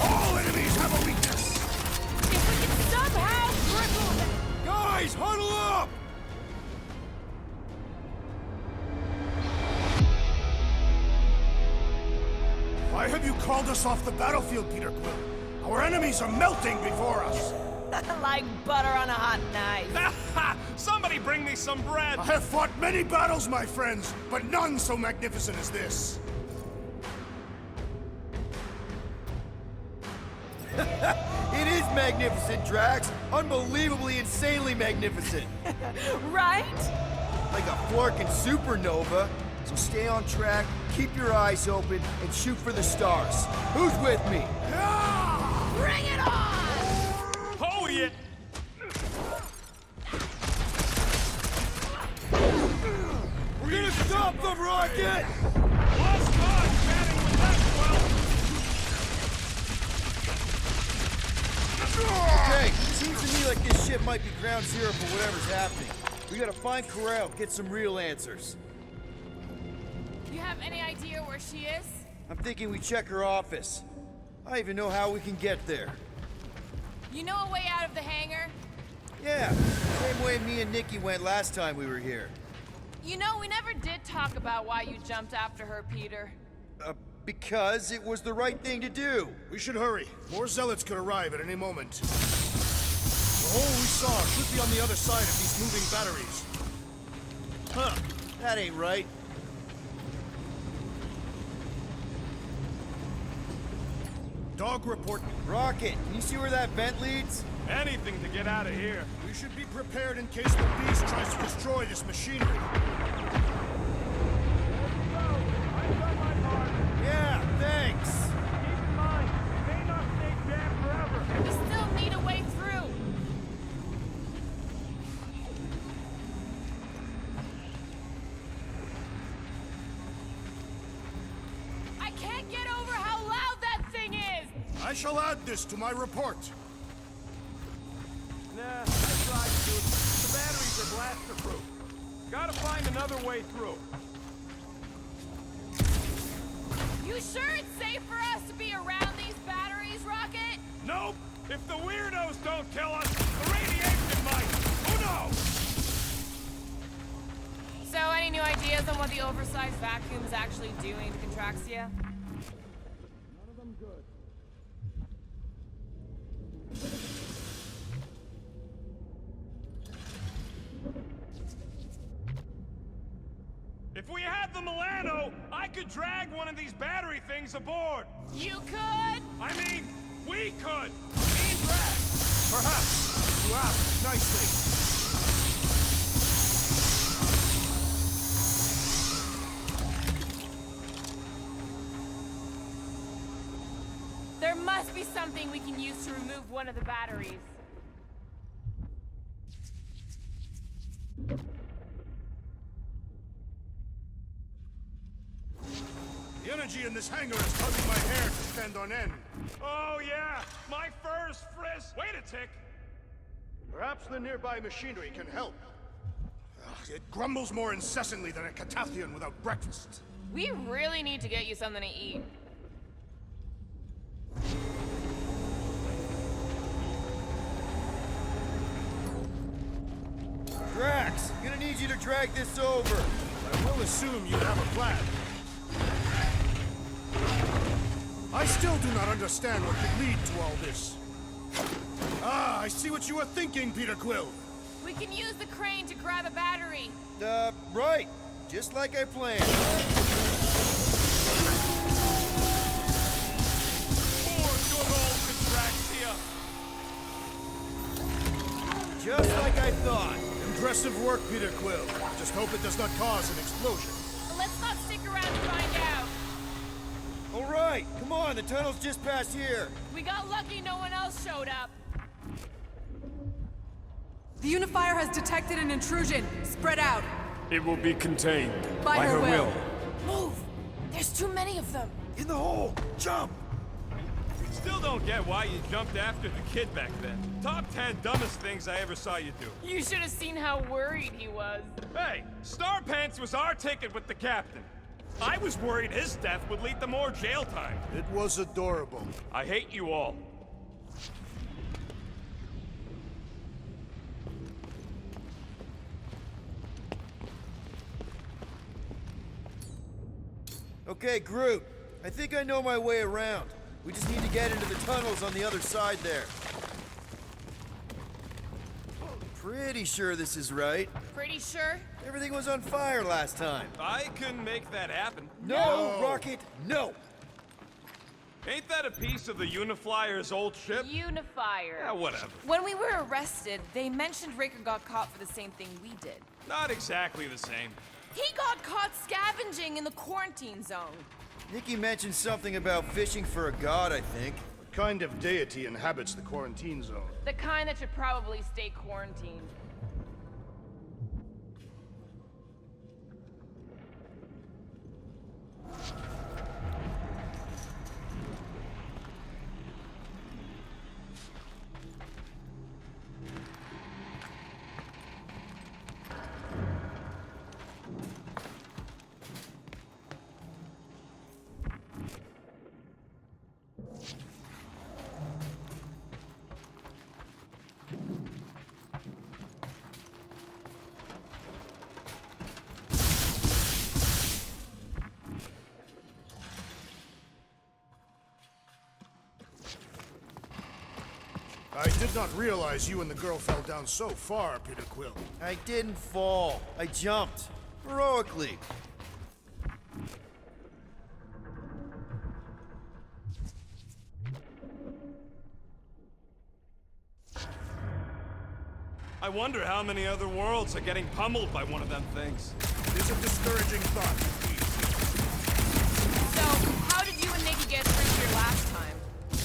All enemies have a weakness! If we can somehow cripple them... Guys, huddle up. Why have you called us off the battlefield, Peter Quill? Our enemies are melting before us! like butter on a hot knife. Somebody bring me some bread! I have fought many battles, my friends, but none so magnificent as this. It is magnificent, Drax. Unbelievably, insanely magnificent. Right? Like a flirking supernova. So stay on track, keep your eyes open, and shoot for the stars. Who's with me? Bring it on! Oh, yeah! We're gonna stop them, Rocket! Lost cause chatting with that Okay, seems to me like this ship might be ground zero for whatever's happening. We gotta find Corel, get some real answers. You have any idea where she is? I'm thinking we check her office. I even know how we can get there. You know a way out of the hangar? Yeah, same way me and Nikki went last time we were here. You know, we never did talk about why you jumped after her, Peter. Because it was the right thing to do. We should hurry. More zealots could arrive at any moment. The hole we saw should be on the other side of these moving batteries. Huh, that ain't right. Dog report. Rocket, can you see where that vent leads? Anything to get out of here. We should be prepared in case the beast tries to destroy this machinery. Yeah, thanks. Keep in mind, we may not stay jammed forever. We still need a way through. can't get over how loud that thing is! I shall add this to my report. Nah, I tried to. The batteries are blaster-proof. Gotta find another way through. You sure it's safe for us to be around these batteries, Rocket? Nope! If the weirdos don't kill us, the radiation might! Who knows? So, any new ideas on what the oversized vacuum is actually doing to Contraxia? If we had the Milano, I could drag one of these battery things aboard! You could? I mean, we could! Me drag! Perhaps. You asked nicely. There must be something we can use to remove one of the batteries. The energy in this hangar is causing my hair to stand on end. Oh yeah, my fur's frisk! Wait a tick! Perhaps the nearby machinery can help. Ugh, it grumbles more incessantly than a Catathian without breakfast. We really need to get you something to eat. Drax, gonna need you to drag this over. I will assume you have a plan. I still do not understand what could lead to all this. Ah, I see what you were thinking, Peter Quill. We can use the crane to grab a battery. Right. Just like I planned. Poor good old Contraxia! Just like I thought. Impressive work, Peter Quill. Just hope it does not cause an explosion. Let's not stick around to find out. All right, come on, the tunnel's just past here. We got lucky no one else showed up. The unifier has detected an intrusion. Spread out. It will be contained. By her will. Move! There's too many of them. In the hole, jump! Still don't get why you jumped after the kid back then. Top 10 dumbest things I ever saw you do. You should have seen how worried he was. Hey, Star Pants was our ticket with the captain. I was worried his death would lead to more jail time. It was adorable. I hate you all. Okay, Groot. I think I know my way around. We just need to get into the tunnels on the other side there. Pretty sure this is right. Pretty sure? Everything was on fire last time. I couldn't make that happen. No, Rocket, no! Ain't that a piece of the Uniflyer's old ship? Unifier. Yeah, whatever. When we were arrested, they mentioned Raker got caught for the same thing we did. Not exactly the same. He got caught scavenging in the quarantine zone. Nikki mentioned something about fishing for a god, I think. What kind of deity inhabits the quarantine zone? The kind that should probably stay quarantined. I did not realize you and the girl fell down so far, Peter Quill. I didn't fall. I jumped. Heroically. I wonder how many other worlds are getting pummeled by one of them things. It is a discouraging thought. So, how did you and Nikki get through here last time?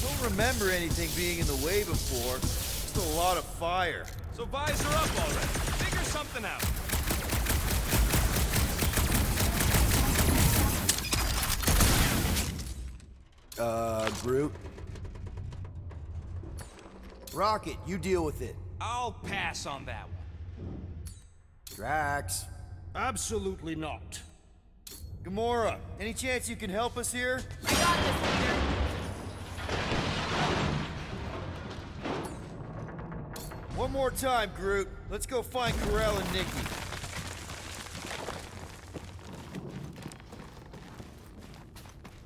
Don't remember anything being in the way before. Just a lot of fire. So visor up already. Figure something out. Groot? Rocket, you deal with it. I'll pass on that one. Drax. Absolutely not. Gamora, any chance you can help us here? I got this, Peter. One more time, Groot. Let's go find Karel and Nikki.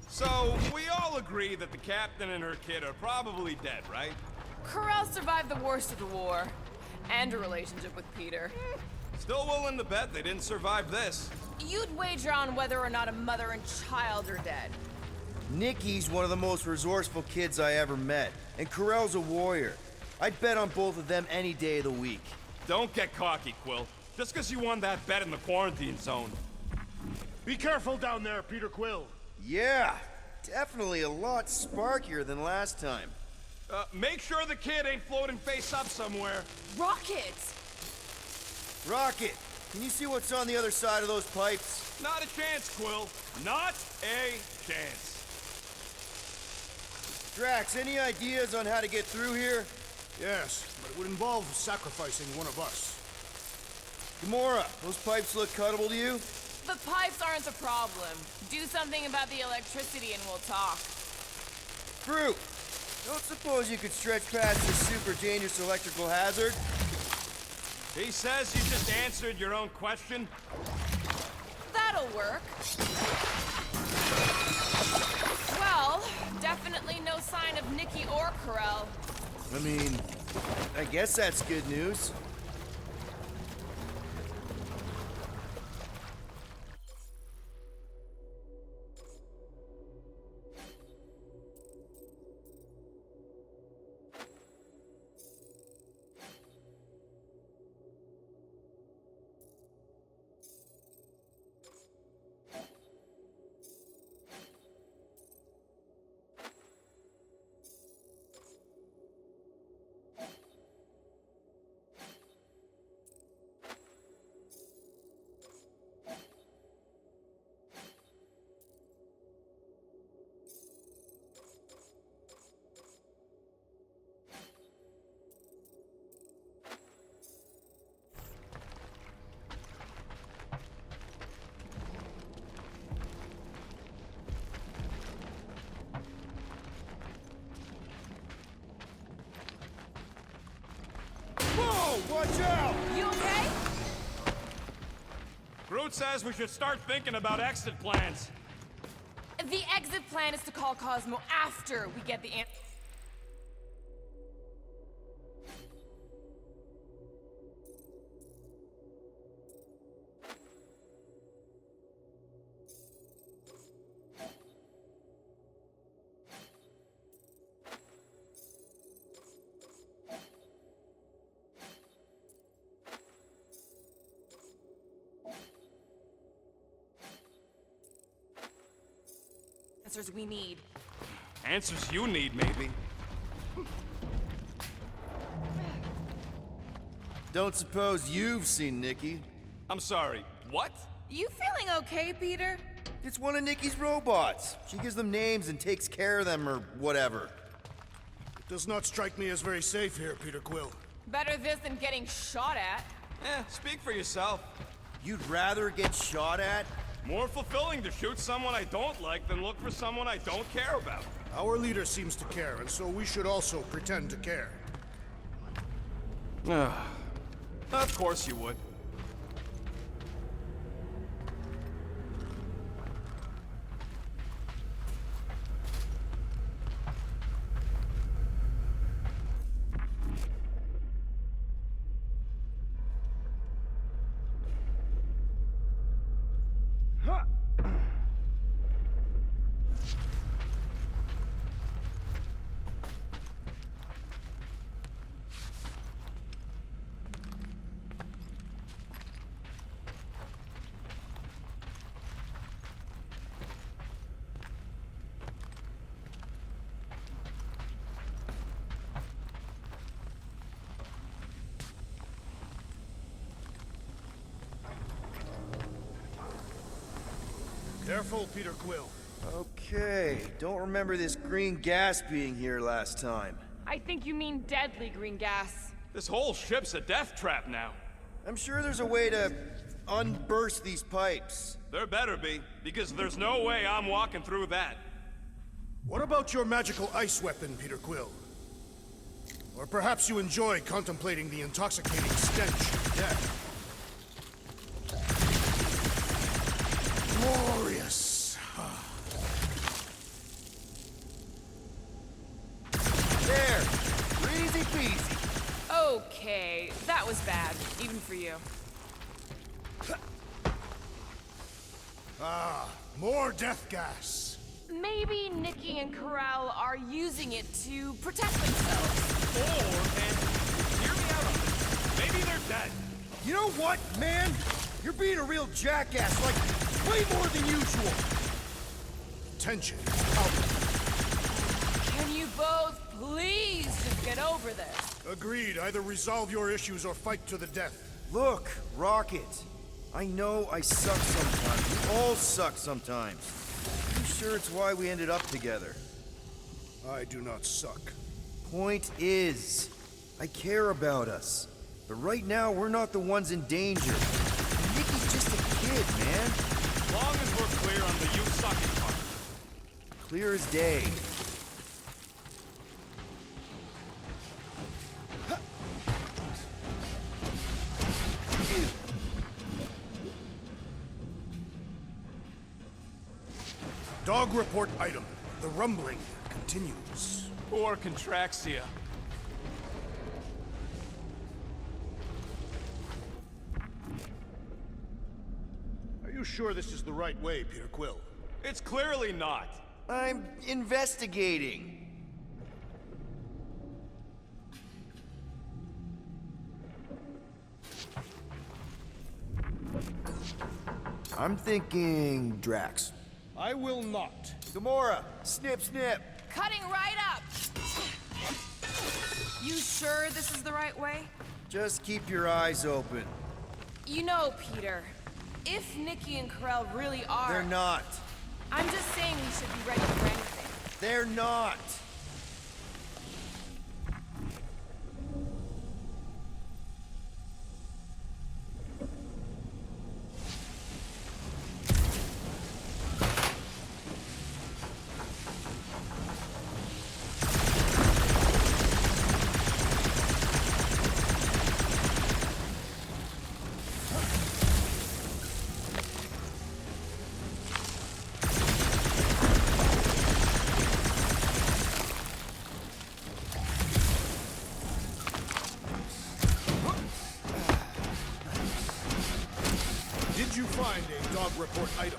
So, we all agree that the captain and her kid are probably dead, right? Karel survived the worst of the war. And a relationship with Peter. Still willing to bet they didn't survive this. You'd wager on whether or not a mother and child are dead. Nikki's one of the most resourceful kids I ever met, and Karel's a warrior. I'd bet on both of them any day of the week. Don't get cocky, Quill. Just because you won that bet in the quarantine zone. Be careful down there, Peter Quill. Yeah, definitely a lot sparkier than last time. Make sure the kid ain't floating face up somewhere. Rocket! Rocket, can you see what's on the other side of those pipes? Not a chance, Quill. Not a chance. Drax, any ideas on how to get through here? Yes, but it would involve sacrificing one of us. Gamora, those pipes look cuttable to you? The pipes aren't the problem. Do something about the electricity and we'll talk. Groot, don't suppose you could stretch past this super dangerous electrical hazard? He says you just answered your own question. That'll work. Well, definitely no sign of Nikki or Karel. I mean, I guess that's good news. Whoa, watch out! You okay? Groot says we should start thinking about exit plans. The exit plan is to call Cosmo after we get the answers we need. Answers you need, maybe. Don't suppose you've seen Nikki? I'm sorry, what? You feeling okay, Peter? It's one of Nikki's robots. She gives them names and takes care of them or whatever. It does not strike me as very safe here, Peter Quill. Better this than getting shot at. Speak for yourself. You'd rather get shot at? More fulfilling to shoot someone I don't like than look for someone I don't care about. Our leader seems to care, and so we should also pretend to care. Of course you would. Careful, Peter Quill. Okay, don't remember this green gas being here last time. I think you mean deadly green gas. This whole ship's a death trap now. I'm sure there's a way to unburst these pipes. There better be, because there's no way I'm walking through that. What about your magical ice weapon, Peter Quill? Or perhaps you enjoy contemplating the intoxicating stench of death. Glorious. There! Easy peasy. Okay, that was bad, even for you. Ah, more death gas. Maybe Nikki and Corral are using it to protect themselves. Or, and hear me out on this, maybe they're dead. You know what, man? You're being a real jackass, like, way more than usual. Tension is palpable. Can you both please just get over this? Agreed. Either resolve your issues or fight to the death. Look, Rocket. I know I suck sometimes. We all suck sometimes. I'm sure it's why we ended up together. I do not suck. Point is, I care about us. But right now, we're not the ones in danger. Nikki's just a kid, man. As long as we're clear on the you sucking part. Clear as day. Dog report item. The rumbling continues. Poor Contraxia. Are you sure this is the right way, Peter Quill? It's clearly not. I'm investigating. I'm thinking Drax. I will not. Gamora, snip, snip. Cutting right up! You sure this is the right way? Just keep your eyes open. You know, Peter, if Nikki and Corell really are... They're not. I'm just saying we should be ready for anything. They're not. Did you find a dog report item?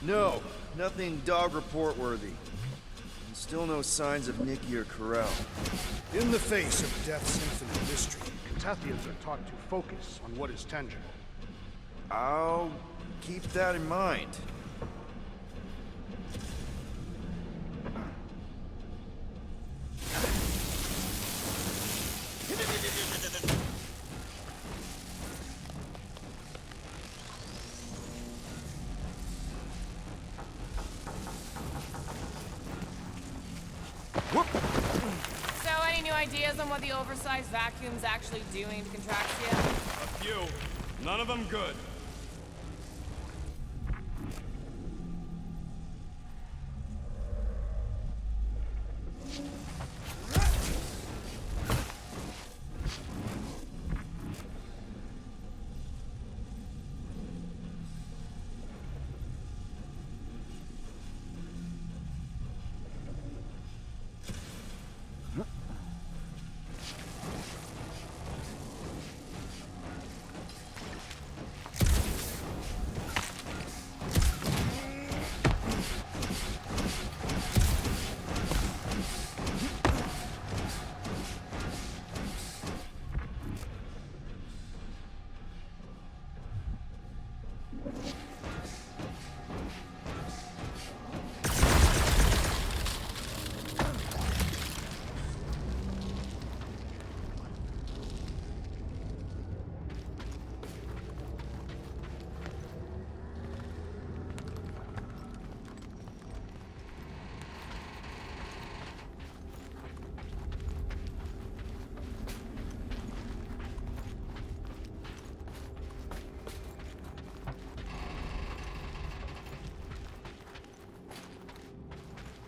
No, nothing dog report worthy. And still no signs of Nikki or Corell. In the face of death's infinite mystery, Cathathians are taught to focus on what is tangible. I'll keep that in mind. So, any new ideas on what the oversized vacuum's actually doing to Contraxia? A few. None of them good.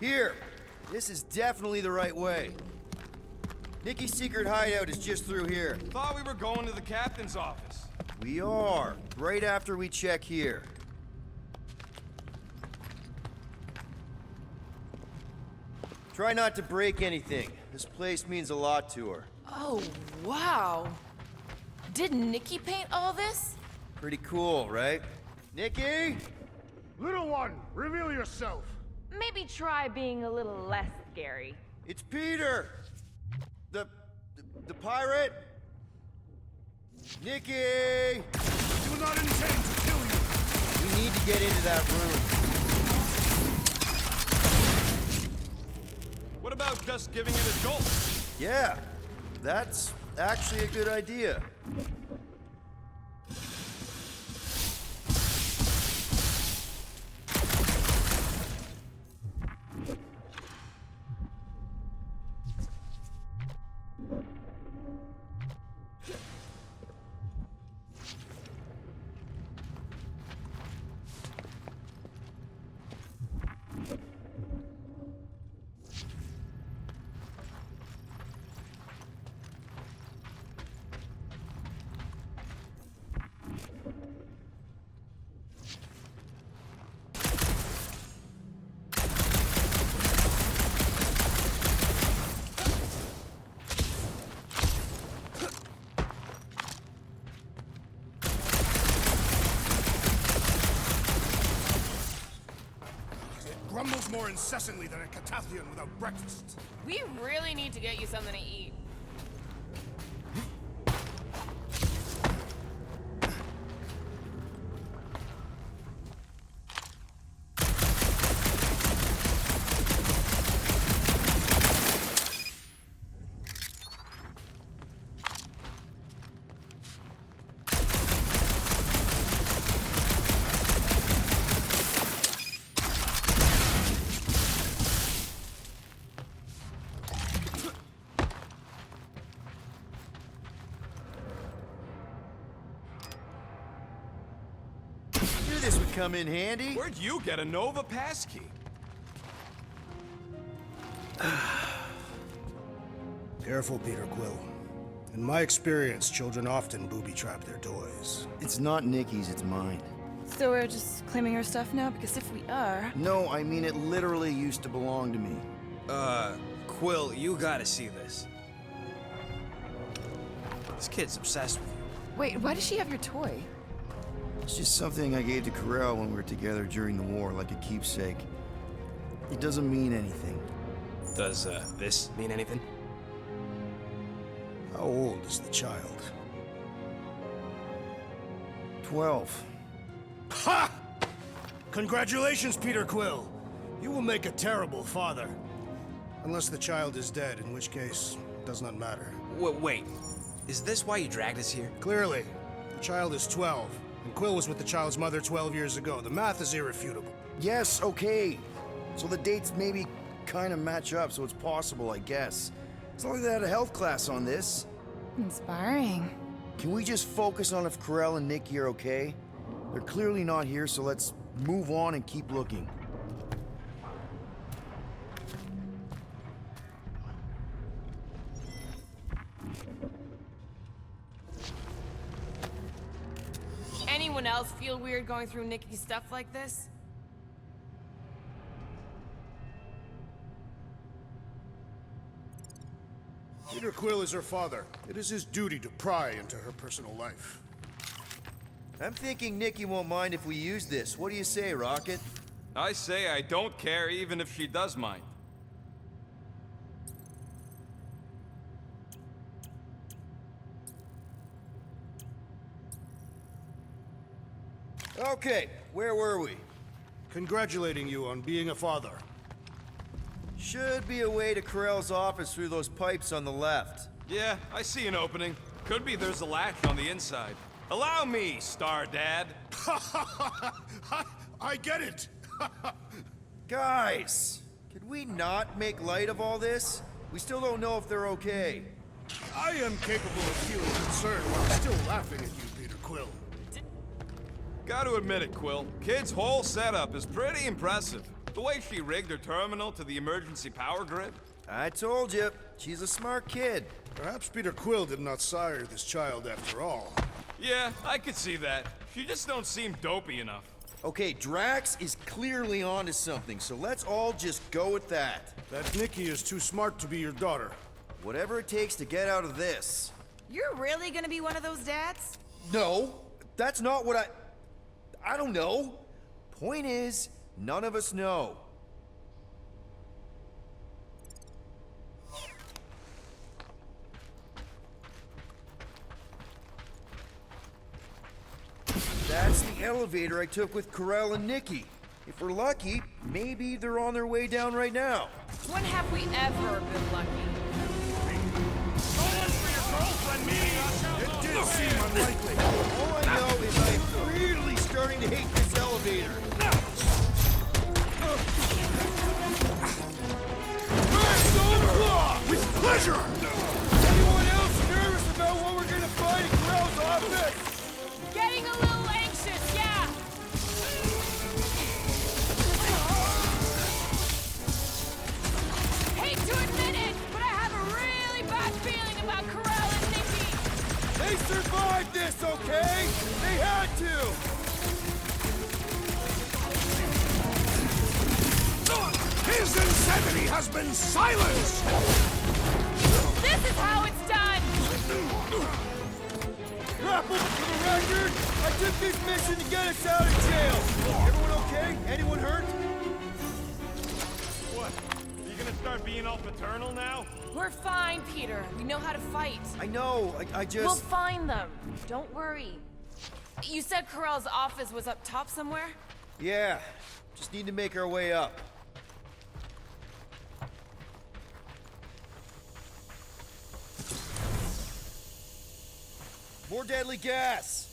Here. This is definitely the right way. Nikki's secret hideout is just through here. Thought we were going to the captain's office. We are. Right after we check here. Try not to break anything. This place means a lot to her. Oh, wow. Did Nikki paint all this? Pretty cool, right? Nikki? Little one, reveal yourself. Maybe try being a little less scary. It's Peter! The pirate? Nikki! Do not intend to kill you. We need to get into that room. What about just giving it a jolt? Yeah, that's actually a good idea. Grumbles more incessantly than a Catathian without breakfast. We really need to get you something to eat. This would come in handy. Where'd you get a Nova passkey? Careful, Peter Quill. In my experience, children often booby-trap their toys. It's not Nikki's, it's mine. So we're just claiming her stuff now? Because if we are... No, I mean it literally used to belong to me. Quill, you gotta see this. This kid's obsessed with you. Wait, why does she have your toy? It's just something I gave to Corel when we were together during the war, like a keepsake. It doesn't mean anything. Does, this mean anything? How old is the child? 12. Ha! Congratulations, Peter Quill. You will make a terrible father. Unless the child is dead, in which case, it does not matter. Wait. Is this why you dragged us here? Clearly. The child is 12, and Quill was with the child's mother 12 years ago. The math is irrefutable. Yes, okay. So the dates maybe kind of match up, so it's possible, I guess. It's not like they had a health class on this. Inspiring. Can we just focus on if Corel and Nikki are okay? They're clearly not here, so let's move on and keep looking. Anyone else feel weird going through Nikki's stuff like this? Peter Quill is her father. It is his duty to pry into her personal life. I'm thinking Nikki won't mind if we use this. What do you say, Rocket? I say I don't care even if she does mind. Okay, where were we? Congratulating you on being a father. Should be a way to Corel's office through those pipes on the left. Yeah, I see an opening. Could be there's a latch on the inside. Allow me, Star Dad. I get it. Guys, could we not make light of all this? We still don't know if they're okay. I am capable of feeling concern while still laughing at you, Peter Quill. Gotta admit it, Quill. Kid's whole setup is pretty impressive. The way she rigged her terminal to the emergency power grid? I told you, she's a smart kid. Perhaps Peter Quill did not sire this child after all. Yeah, I could see that. She just don't seem dopey enough. Okay, Drax is clearly onto something, so let's all just go with that. That Nikki is too smart to be your daughter. Whatever it takes to get out of this. You're really gonna be one of those dads? No, that's not what I don't know. Point is, none of us know. That's the elevator I took with Corell and Nikki. If we're lucky, maybe they're on their way down right now. When have we ever been lucky? It did seem unlikely. All I know is I'm really starting to hate this elevator. With pleasure! Anyone else nervous about what we're gonna find in Corell's office? Getting a little anxious, yeah! Hate to admit it, but I have a really bad feeling about Corell and Nikki! They survived this, okay? They had to! His insanity has been silenced! This is how it's done! Grapple, for the record, I took this mission to get us out of jail. Everyone okay? Anyone hurt? What? You gonna start being all paternal now? We're fine, Peter. We know how to fight. I know, I just... We'll find them. Don't worry. You said Corell's office was up top somewhere? Yeah, just need to make our way up. More deadly gas!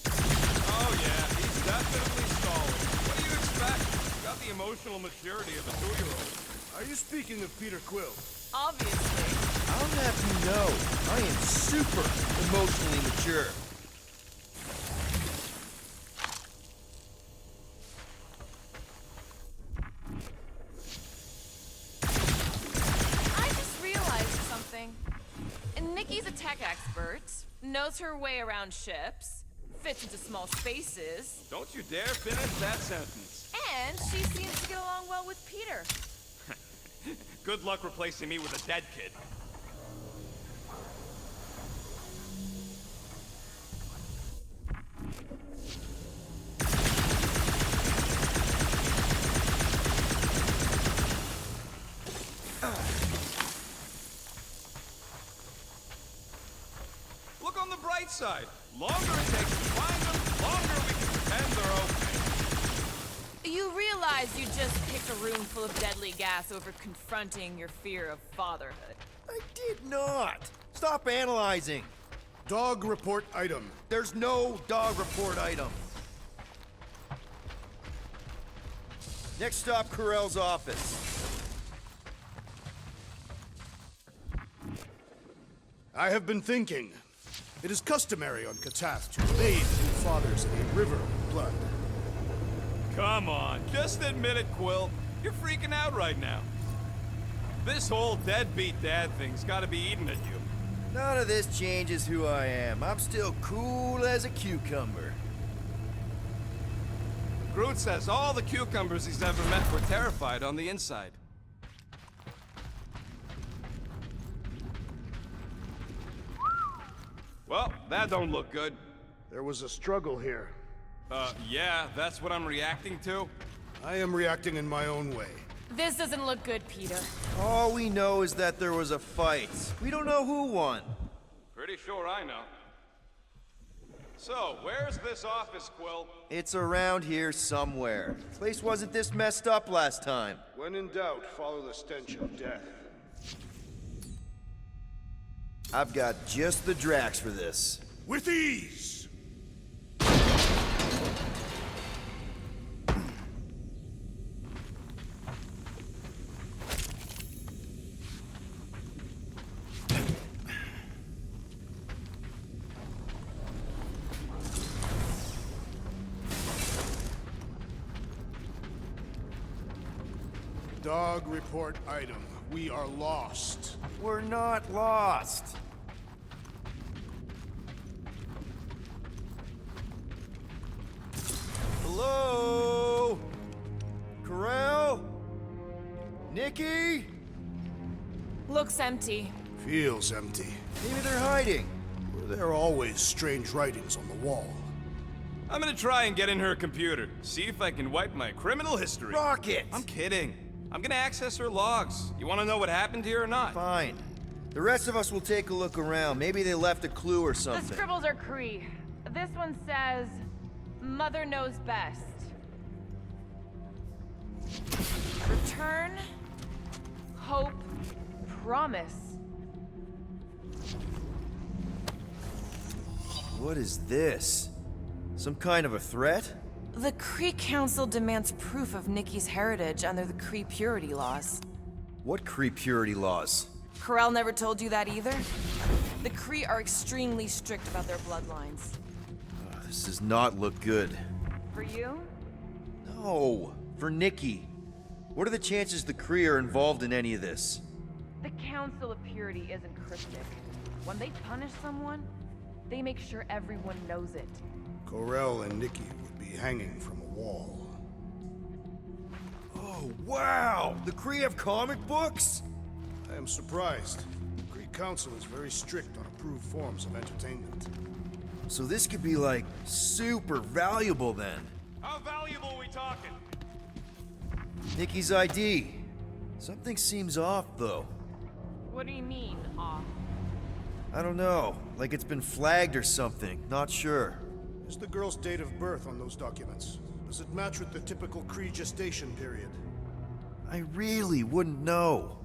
Oh yeah, he's definitely stalling. What do you expect? Got the emotional maturity of a 2-year-old. Are you speaking of Peter Quill? Obviously. I'll have you know, I am super emotionally mature. I just realized something. Nikki's a tech expert, knows her way around ships, fits into small spaces. Don't you dare finish that sentence. And she seems to get along well with Peter. Good luck replacing me with a dead kid. Look on the bright side. Longer it takes to find them, longer we can pretend they're okay. You realize you just picked a room full of deadly gas over confronting your fear of fatherhood. I did not! Stop analyzing! Dog report item. There's no dog report item. Next stop, Corell's office. I have been thinking. It is customary on Katath to bathe new fathers in a river of blood. Come on, just admit it, Quill. You're freaking out right now. This whole deadbeat dad thing's gotta be eating at you. None of this changes who I am. I'm still cool as a cucumber. Groot says all the cucumbers he's ever met were terrified on the inside. Well, that don't look good. There was a struggle here. Yeah, that's what I'm reacting to? I am reacting in my own way. This doesn't look good, Peter. All we know is that there was a fight. We don't know who won. Pretty sure I know. So, where's this office, Quill? It's around here somewhere. Place wasn't this messed up last time. When in doubt, follow the stench of death. I've got just the Drax for this. With ease! Dog report item. We are lost. We're not lost. Hello? Corral? Nikki? Looks empty. Feels empty. Maybe they're hiding. There are always strange writings on the wall. I'm gonna try and get in her computer, see if I can wipe my criminal history. Rocket! I'm kidding. I'm gonna access her logs. You wanna know what happened here or not? Fine. The rest of us will take a look around. Maybe they left a clue or The something. scribbles are Cree. This one says, Mother knows best. Return, hope, promise. What is this? Some kind of a threat? The Cree Council demands proof of Nikki's heritage under the Cree purity laws. What Cree purity laws? Corel never told you that either? The Cree are extremely strict about their bloodlines. This does not look good. For you? No, for Nikki. What are the chances the Cree are involved in any of this? The Council of Purity isn't cryptic. When they punish someone, they make sure everyone knows it. Corel and Nikki would be hanging from a wall. Oh, wow! The Cree have comic books? I am surprised. The Cree Council is very strict on approved forms of entertainment. So this could be, like, super valuable then. How valuable are we talking? Nikki's ID. Something seems off, though. What do you mean, off? I don't know. Like it's been flagged or something. Not sure. Is the girl's date of birth on those documents? Does it match with the typical Cree gestation period? I really wouldn't know.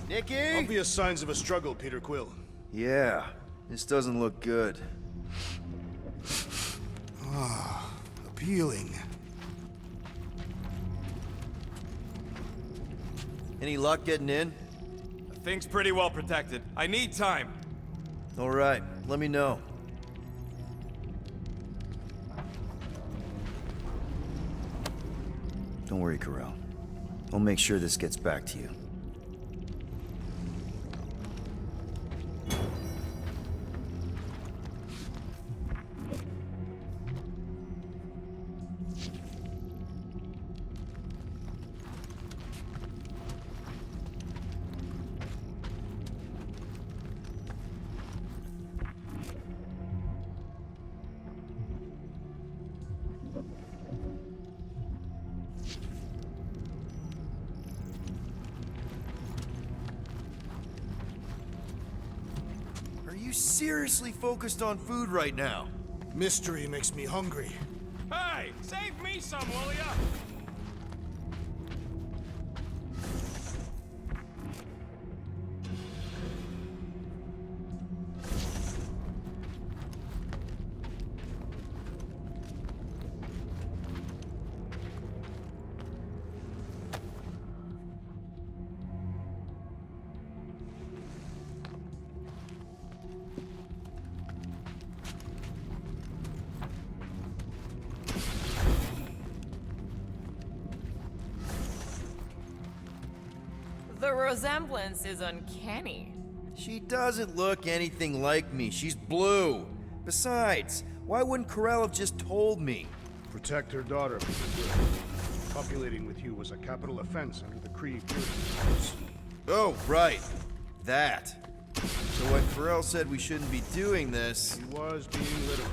Nikki? Obvious signs of a struggle, Peter Quill. Yeah, this doesn't look good. Appealing. Any luck getting in? The thing's pretty well protected. I need time. All right, let me know. Don't worry, Corel. I'll make sure this gets back to you. Are you seriously focused on food right now? Mystery makes me hungry. Hey, save me some, will ya? The resemblance is uncanny. She doesn't look anything like me. She's blue. Besides, why wouldn't Corel have just told me? Protect her daughter, Peter Quill. Copulating with you was a capital offense under the Cree purity laws. Oh, right. That. So when Corel said we shouldn't be doing this... He was being literal.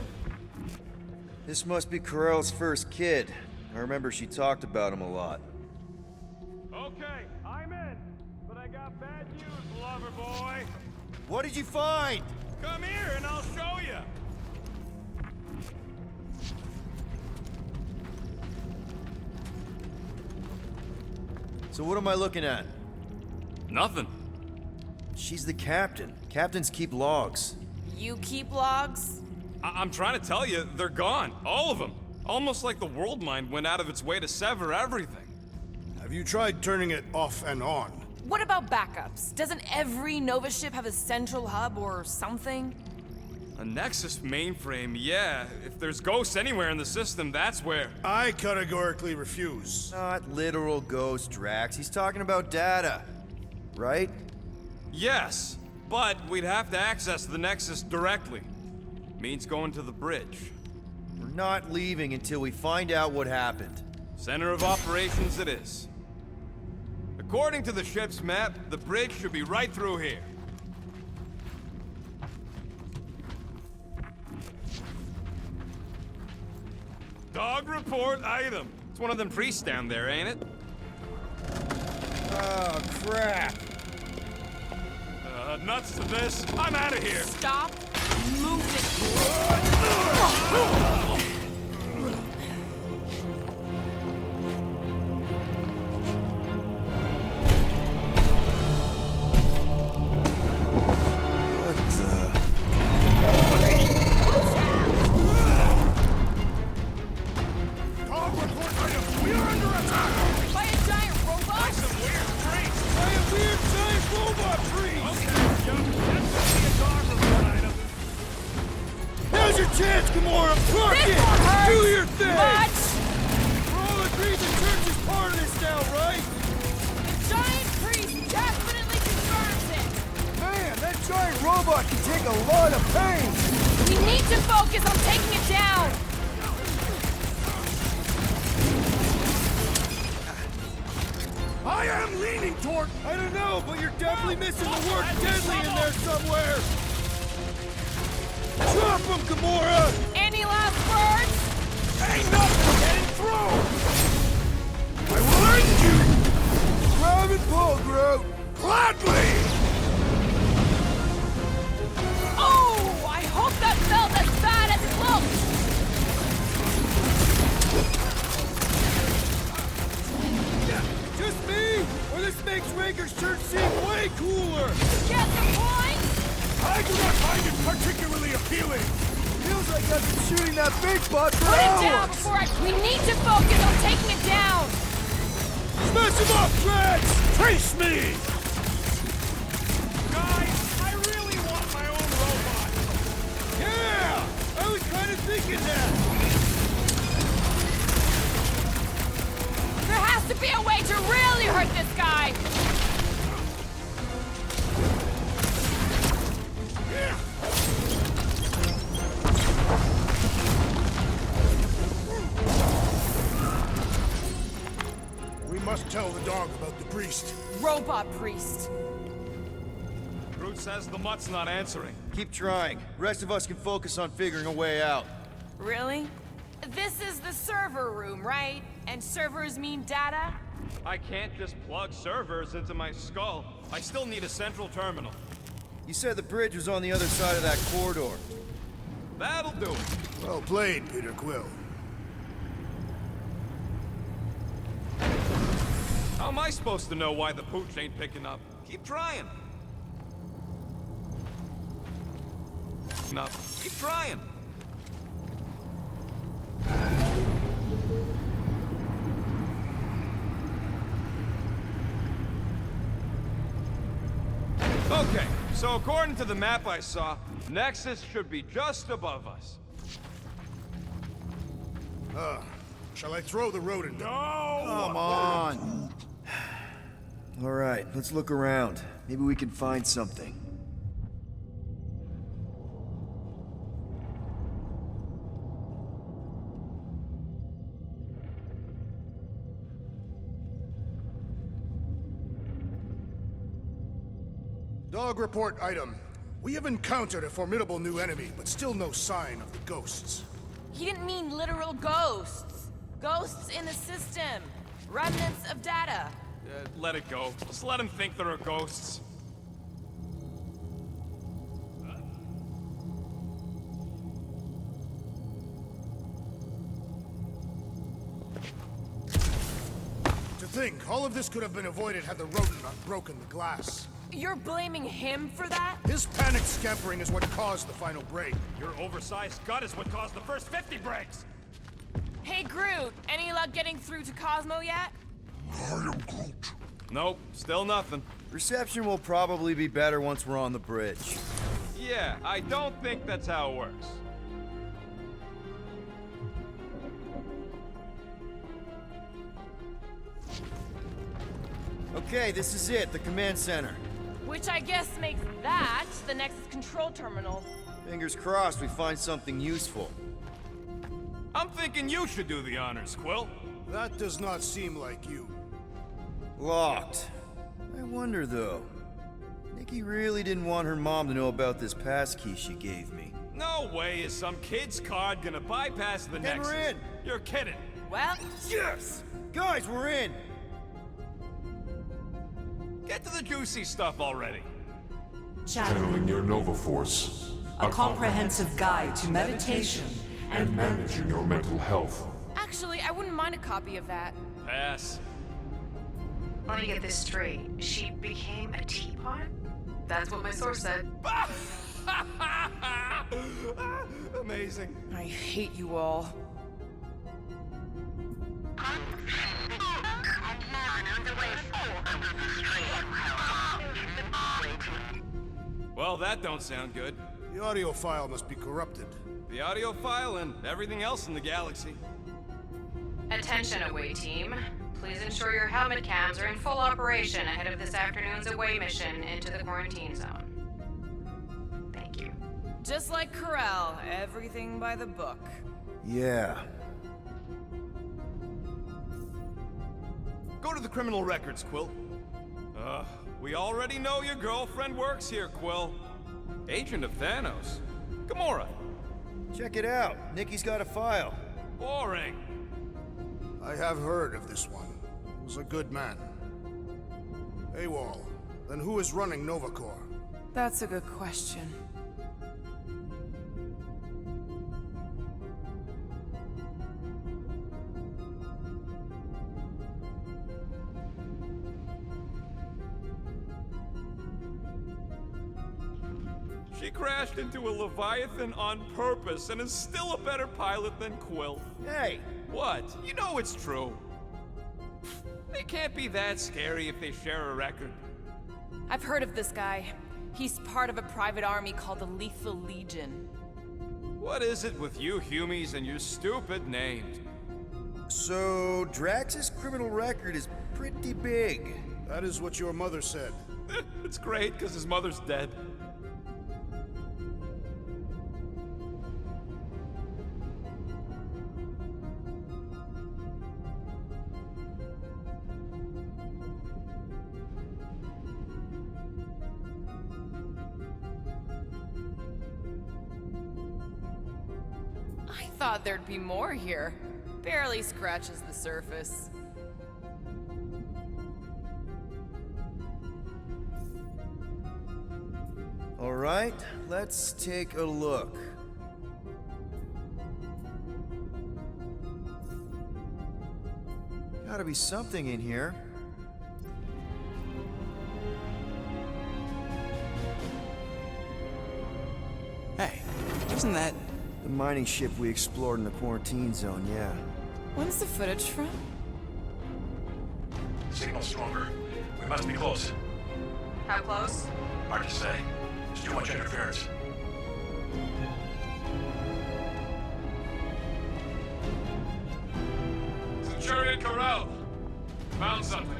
This must be Corel's first kid. I remember she talked about him a lot. Okay, I'm in. But I got bad news, lover boy. What did you find? Come here and I'll show you. So what am I looking at? Nothing. She's the captain. Captains keep logs. You keep logs? I'm trying to tell you, they're gone. All of them. Almost like the world mind went out of its way to sever everything. I Have you tried turning it off and on? What about backups? Doesn't every Nova ship have a central hub or something? A Nexus mainframe, yeah. If there's ghosts anywhere in the system, that's where. I categorically refuse. Not literal ghost, Drax. He's talking about data. Right? Yes, but we'd have to access the Nexus directly. Means going to the bridge. We're not leaving until we find out what happened. Center of operations it is. According to the ship's map, the bridge should be right through here. Dog report item. It's one of them priests down there, ain't it? Oh, crap. Nuts to this. I'm out of here. Stop moving. Dog report item! We are under attack! By a giant robot? Some weird freaks. By a weird giant robot priest! Okay, Joe, that's gonna be a dog report item. Now's your chance, Gamora! Fuck This it! one hurts Do your thing! much. We're all agreed the church is part of this now, right? The giant priest definitely confirms it. Man, that giant robot can take a lot of pain! We need to focus on taking it down. I am leaning toward... I don't know, but you're definitely missing the word deadly in there somewhere! Drop him, Gamora! Any last words? Ain't nothing getting through! I will end you! Grab and pull, Groot! Gladly! Oh, I hope that felt as bad as it looked. Just me? Or this makes Raker's church seem way cooler? Get the point? I do not find it particularly appealing! Feels like I've been shooting that big spot for Put it hours! down before we need to focus on taking it down. Smash him up, Drax! Trace me! Guys, I really want my own robot. Yeah! I was kind of thinking that! There has to be a way to really hurt this guy. We must tell the dog about the priest. Robot priest. Groot says the mutt's not answering. Keep trying. Rest of us can focus on figuring a way out. Really? This is the server room, right? And servers mean data? I can't just plug servers into my skull. I still need a central terminal. You said the bridge was on the other side of that corridor. That'll do it. Well played, Peter Quill. How am I supposed to know why the pooch ain't picking up? Keep trying. No, keep trying. Okay, so according to the map I saw, Nexus should be just above us. Shall I throw the rodent? No! Come on! All right, let's look around. Maybe we can find something. Dog report item. We have encountered a formidable new enemy, but still no sign of the ghosts. He didn't mean literal ghosts. Ghosts in the system. Remnants of data. Let it go. Just let him think there are ghosts. To think, all of this could have been avoided had the rodent not broken the glass. You're blaming him for that? His panicked scampering is what caused the final break. Your oversized gut is what caused the first 50 breaks. Hey, Groot, any luck getting through to Cosmo yet? I am Groot. Nope, still nothing. Reception will probably be better once we're on the bridge. Yeah, I don't think that's how it works. Okay, this is it, the command center. Which I guess makes that the Nexus control terminal. Fingers crossed we find something useful. I'm thinking you should do the honors, Quill. That does not seem like you. Locked. I wonder though. Nikki really didn't want her mom to know about this passkey she gave me. No way is some kid's card gonna bypass the And Nexus. we're in. You're kidding. Well, Yes! Guys, we're in! Get to the juicy stuff already. Channeling your Nova Force. A comprehensive guide to meditation And managing your mental health. actually, I wouldn't mind a copy of that. Pass. Let me get this straight. She became a teapot? That's what my source said. Amazing. I hate you all. Well, that don't sound good. The audio file must be corrupted. The audio file and everything else in the galaxy. Attention, away team. Please ensure your helmet cams are in full operation ahead of this afternoon's away mission into the quarantine zone. Thank you. Just like Corral, everything by the book. Yeah. Go to the criminal records, Quill. We already know your girlfriend works here, Quill. Agent of Thanos. Gamora. Check it out. Nikki's got a file. Boring. I have heard of this one. He was a good man. AWOL. Then who is running Novacore? That's a good question. She crashed into a Leviathan on purpose and is still a better pilot than Quill. Hey! What? You know it's true. They can't be that scary if they share a record. I've heard of this guy. He's part of a private army called the Lethal Legion. What is it with you Humies and your stupid names? So, Drax's criminal record is pretty big. That is what your mother said. It's great, because his mother's dead. I thought there'd be more here. Barely scratches the surface. All right, let's take a look. Gotta be something in here. Hey, isn't that... The mining ship we explored in the quarantine zone, yeah. When's the footage from? Signal stronger. We must be close. How close? Hard to say. There's too much interference. Centurion Corral. Found something.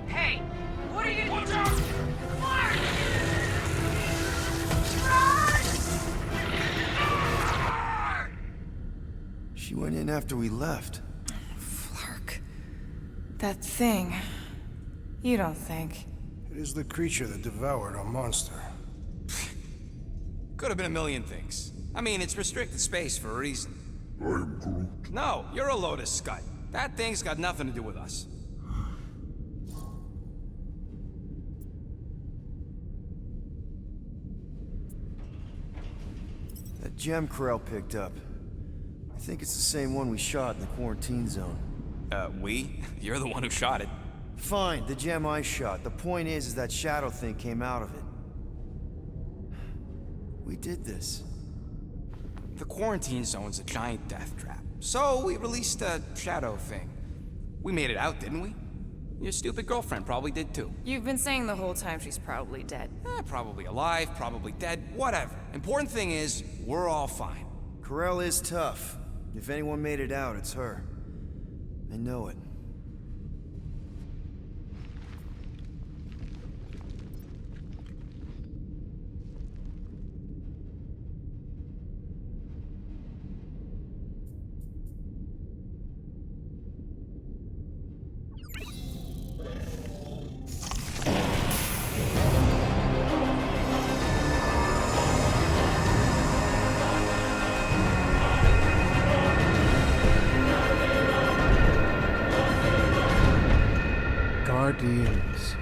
Hey! What are you doing? Watch out! She went in after we left. Flark. That thing. You don't think? It is the creature that devoured our monster. Could have been a million things. I mean, it's restricted space for a reason. I am Groot. No, you're a load of scud. That thing's got nothing to do with us. That gem Corral picked up. I think it's the same one we shot in the quarantine zone. We? You're the one who shot it. Fine, the gem I shot. The point is that shadow thing came out of it. We did this. The quarantine zone's a giant death trap. So we released a shadow thing. We made it out, didn't we? Your stupid girlfriend probably did too. You've been saying the whole time she's probably dead. Probably alive, probably dead, whatever. Important thing is, we're all fine. Corell is tough. If anyone made it out, it's her. I know it. Guardians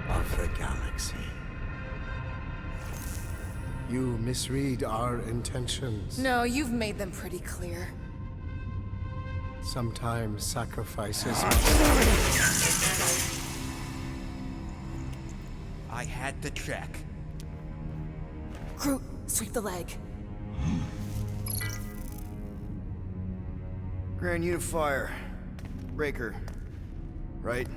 of the Galaxy. You misread our intentions. No, you've made them pretty clear. Sometimes sacrifices. I had to check. Groot, sweep the leg. Grand Unifier. Raker. Right?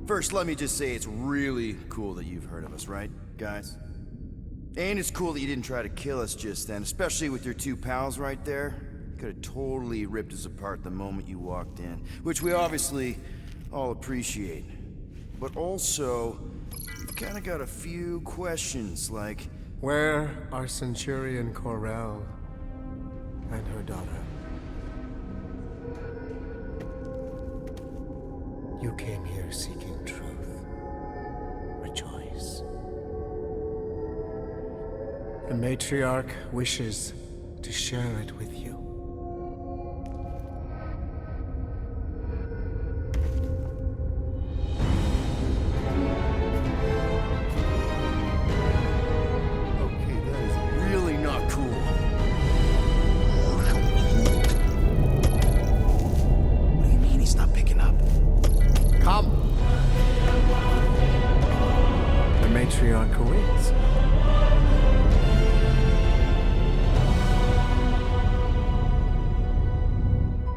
First, let me just say it's really cool that you've heard of us, right, guys? And it's cool that you didn't try to kill us just then, especially with your two pals right there. Could have totally ripped us apart the moment you walked in, which we obviously all appreciate. But also, we've kind of got a few questions, like... Where are Centurion Corell and her daughter? You came here seeking truth. Rejoice. The matriarch wishes to share it with you. Okay, that is really not cool. What do you mean he's not picking up? Come! The matriarch awaits.